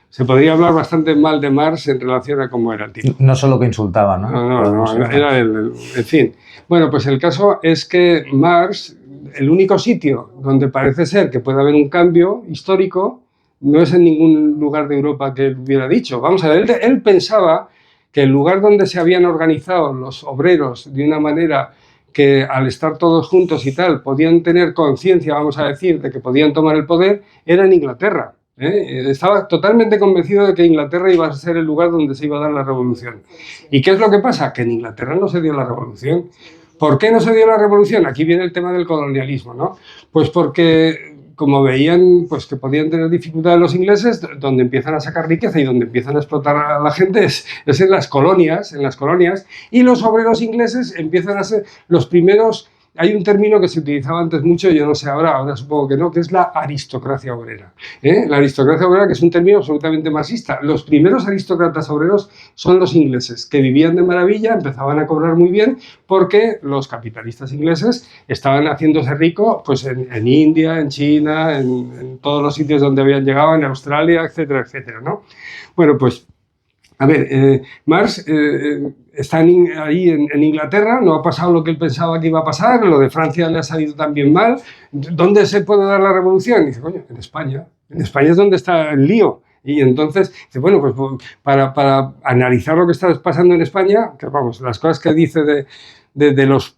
se podría hablar bastante mal de Marx en relación a cómo era el tipo. No solo que insultaba, ¿no? No, era en fin. Bueno, pues el caso es que Marx, el único sitio donde parece ser que puede haber un cambio histórico, no es en ningún lugar de Europa que él hubiera dicho. Vamos a ver, él pensaba que el lugar donde se habían organizado los obreros de una manera que al estar todos juntos y tal podían tener conciencia, vamos a decir, de que podían tomar el poder, era en Inglaterra. Estaba totalmente convencido de que Inglaterra iba a ser el lugar donde se iba a dar la revolución. ¿Y qué es lo que pasa? Que en Inglaterra no se dio la revolución. ¿Por qué no se dio la revolución? Aquí viene el tema del colonialismo, ¿no? Pues porque como veían pues, que podían tener dificultades los ingleses, donde empiezan a sacar riqueza y donde empiezan a explotar a la gente es en las colonias, y los obreros ingleses empiezan a ser los primeros hay un término que se utilizaba antes mucho, yo no sé ahora supongo que no, que es la aristocracia obrera. La aristocracia obrera, que es un término absolutamente marxista. Los primeros aristócratas obreros son los ingleses, que vivían de maravilla, empezaban a cobrar muy bien, porque los capitalistas ingleses estaban haciéndose ricos pues, en India, en China, en todos los sitios donde habían llegado, en Australia, etcétera, etcétera, ¿no? Bueno, pues, a ver, Marx está ahí en Inglaterra, no ha pasado lo que él pensaba que iba a pasar, lo de Francia le ha salido también mal. ¿Dónde se puede dar la revolución? Y dice, coño, en España. En España es donde está el lío. Y entonces, dice, bueno, pues para analizar lo que está pasando en España, que vamos, las cosas que dice de los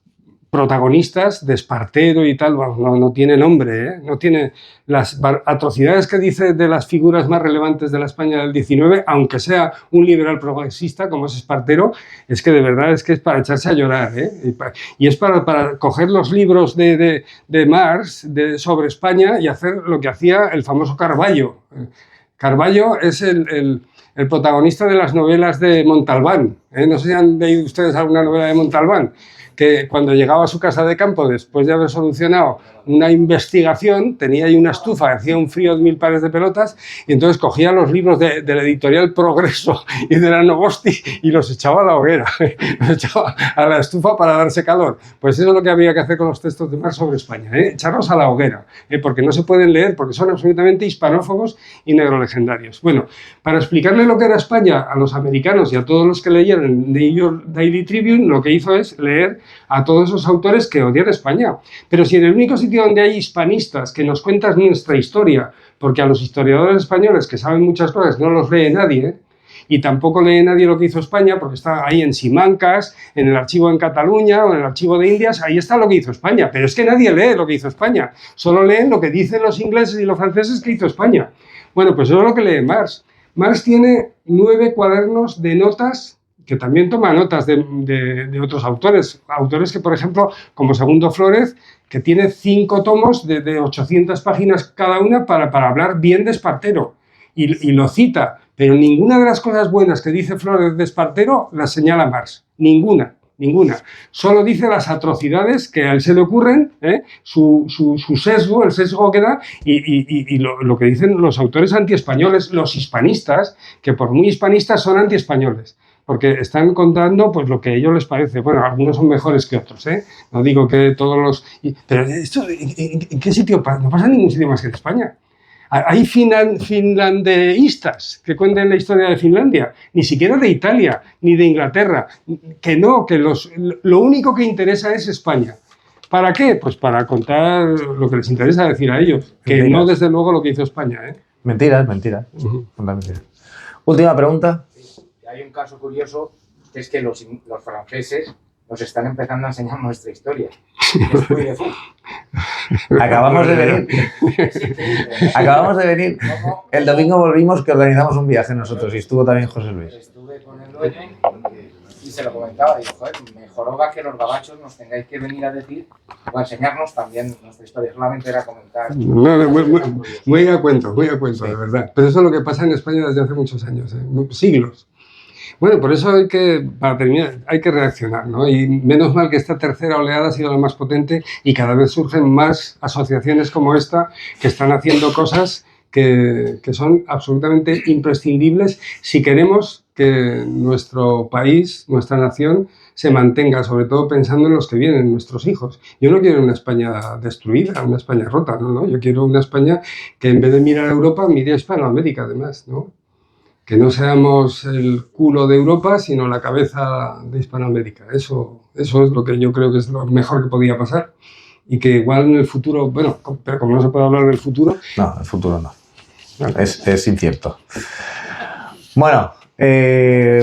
protagonistas, de Espartero y tal, no tiene nombre, ¿eh? No tiene las atrocidades que dice de las figuras más relevantes de la España del 19, aunque sea un liberal progresista como es Espartero, es que de verdad es que es para echarse a llorar, ¿eh? Y es para coger los libros de Marx sobre España y hacer lo que hacía el famoso Carballo. Carballo es el protagonista de las novelas de Montalbán, ¿eh? No sé si han leído ustedes alguna novela de Montalbán, que cuando llegaba a su casa de campo, después de haber solucionado una investigación, tenía ahí una estufa, hacía un frío de 1000 pares de pelotas, y entonces cogía los libros de la editorial Progreso y de la Novosti y los echaba a la hoguera, los echaba a la estufa para darse calor. Pues eso es lo que habría que hacer con los textos de Marx sobre España, ¿eh? Echarlos a la hoguera, porque no se pueden leer, porque son absolutamente hispanófobos y negrolegendarios. Bueno, para explicarle lo que era España a los americanos y a todos los que leyeron el New York Daily Tribune, lo que hizo es leer a todos esos autores que odian España. Pero si en el único sitio donde hay hispanistas que nos cuentan nuestra historia, porque a los historiadores españoles que saben muchas cosas no los lee nadie, ¿eh? Y tampoco lee nadie lo que hizo España, porque está ahí en Simancas, en el archivo en Cataluña o en el archivo de Indias, ahí está lo que hizo España. Pero es que nadie lee lo que hizo España, solo leen lo que dicen los ingleses y los franceses que hizo España. Bueno, pues eso es lo que lee Marx. Marx tiene 9 cuadernos de notas, que también toma notas de otros autores que, por ejemplo, como Segundo Flórez, que tiene 5 tomos de 800 páginas cada una para hablar bien de Espartero, y lo cita, pero ninguna de las cosas buenas que dice Flórez de Espartero las señala Marx, ninguna. Solo dice las atrocidades que a él se le ocurren, su sesgo, el sesgo que da, y lo que dicen los autores antiespañoles, los hispanistas, que por muy hispanistas son antiespañoles, porque están contando pues lo que a ellos les parece. Bueno, algunos son mejores que otros, ¿eh? No digo que todos los... Pero esto, ¿en qué sitio pasa? No pasa en ningún sitio más que en España. Hay finlandeístas que cuenten la historia de Finlandia, ni siquiera de Italia, ni de Inglaterra. Que no, que lo único que interesa es España. ¿Para qué? Pues para contar lo que les interesa decir a ellos, que mentiras. No desde luego lo que hizo España, ¿eh? Mentiras. Última pregunta. Hay un caso curioso, que es que los franceses nos están empezando a enseñar nuestra historia. Acabamos de venir. El domingo volvimos, que organizamos un viaje nosotros, y estuvo también José Luis. Estuve con el dueño y se lo comentaba. Digo, joder, mejor va que los gabachos nos tengáis que venir a decir o a enseñarnos también nuestra historia. Solamente era comentar. Muy a cuento, de verdad. Pero eso es lo que pasa en España desde hace muchos años, siglos. Bueno, por eso para terminar, hay que reaccionar, ¿no? Y menos mal que esta tercera oleada ha sido la más potente y cada vez surgen más asociaciones como esta que están haciendo cosas que son absolutamente imprescindibles si queremos que nuestro país, nuestra nación, se mantenga, sobre todo pensando en los que vienen, nuestros hijos. Yo no quiero una España destruida, una España rota, ¿no? Yo quiero una España que en vez de mirar a Europa, mire a Hispanoamérica, además, ¿no? Que no seamos el culo de Europa, sino la cabeza de Hispanoamérica. Eso es lo que yo creo que es lo mejor que podía pasar. Y que igual en el futuro, bueno, pero como no se puede hablar del futuro... No, el futuro no. Es incierto. Bueno,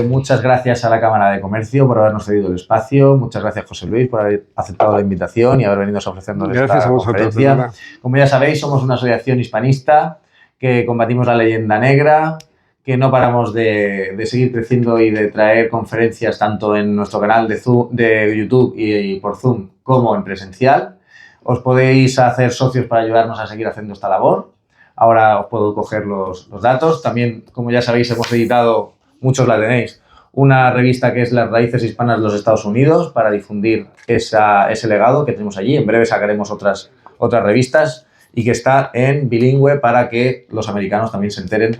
muchas gracias a la Cámara de Comercio por habernos cedido el espacio. Muchas gracias, José Luis, por haber aceptado la invitación y haber venido a ofrecernos esta conferencia. Como ya sabéis, somos una asociación hispanista que combatimos la leyenda negra, que no paramos de seguir creciendo y de traer conferencias tanto en nuestro canal de YouTube y por Zoom como en presencial. Os podéis hacer socios para ayudarnos a seguir haciendo esta labor. Ahora os puedo coger los datos. También, como ya sabéis, hemos editado, muchos la tenéis, una revista que es Las Raíces Hispanas de los Estados Unidos para difundir ese legado que tenemos allí. En breve sacaremos otras revistas y que está en bilingüe para que los americanos también se enteren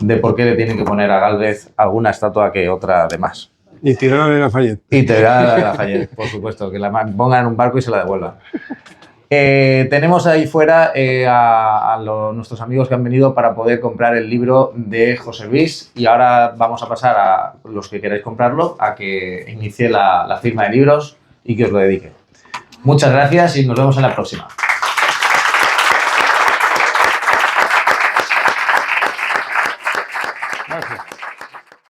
de por qué le tienen que poner a Gálvez alguna estatua que otra de más. Y tirarla de Lafayette. Y te da la Lafayette, por supuesto, que la pongan en un barco y se la devuelvan. Tenemos ahí fuera nuestros amigos que han venido para poder comprar el libro de José Luis y ahora vamos a pasar a los que queráis comprarlo a que inicie la firma de libros y que os lo dedique. Muchas gracias y nos vemos en la próxima.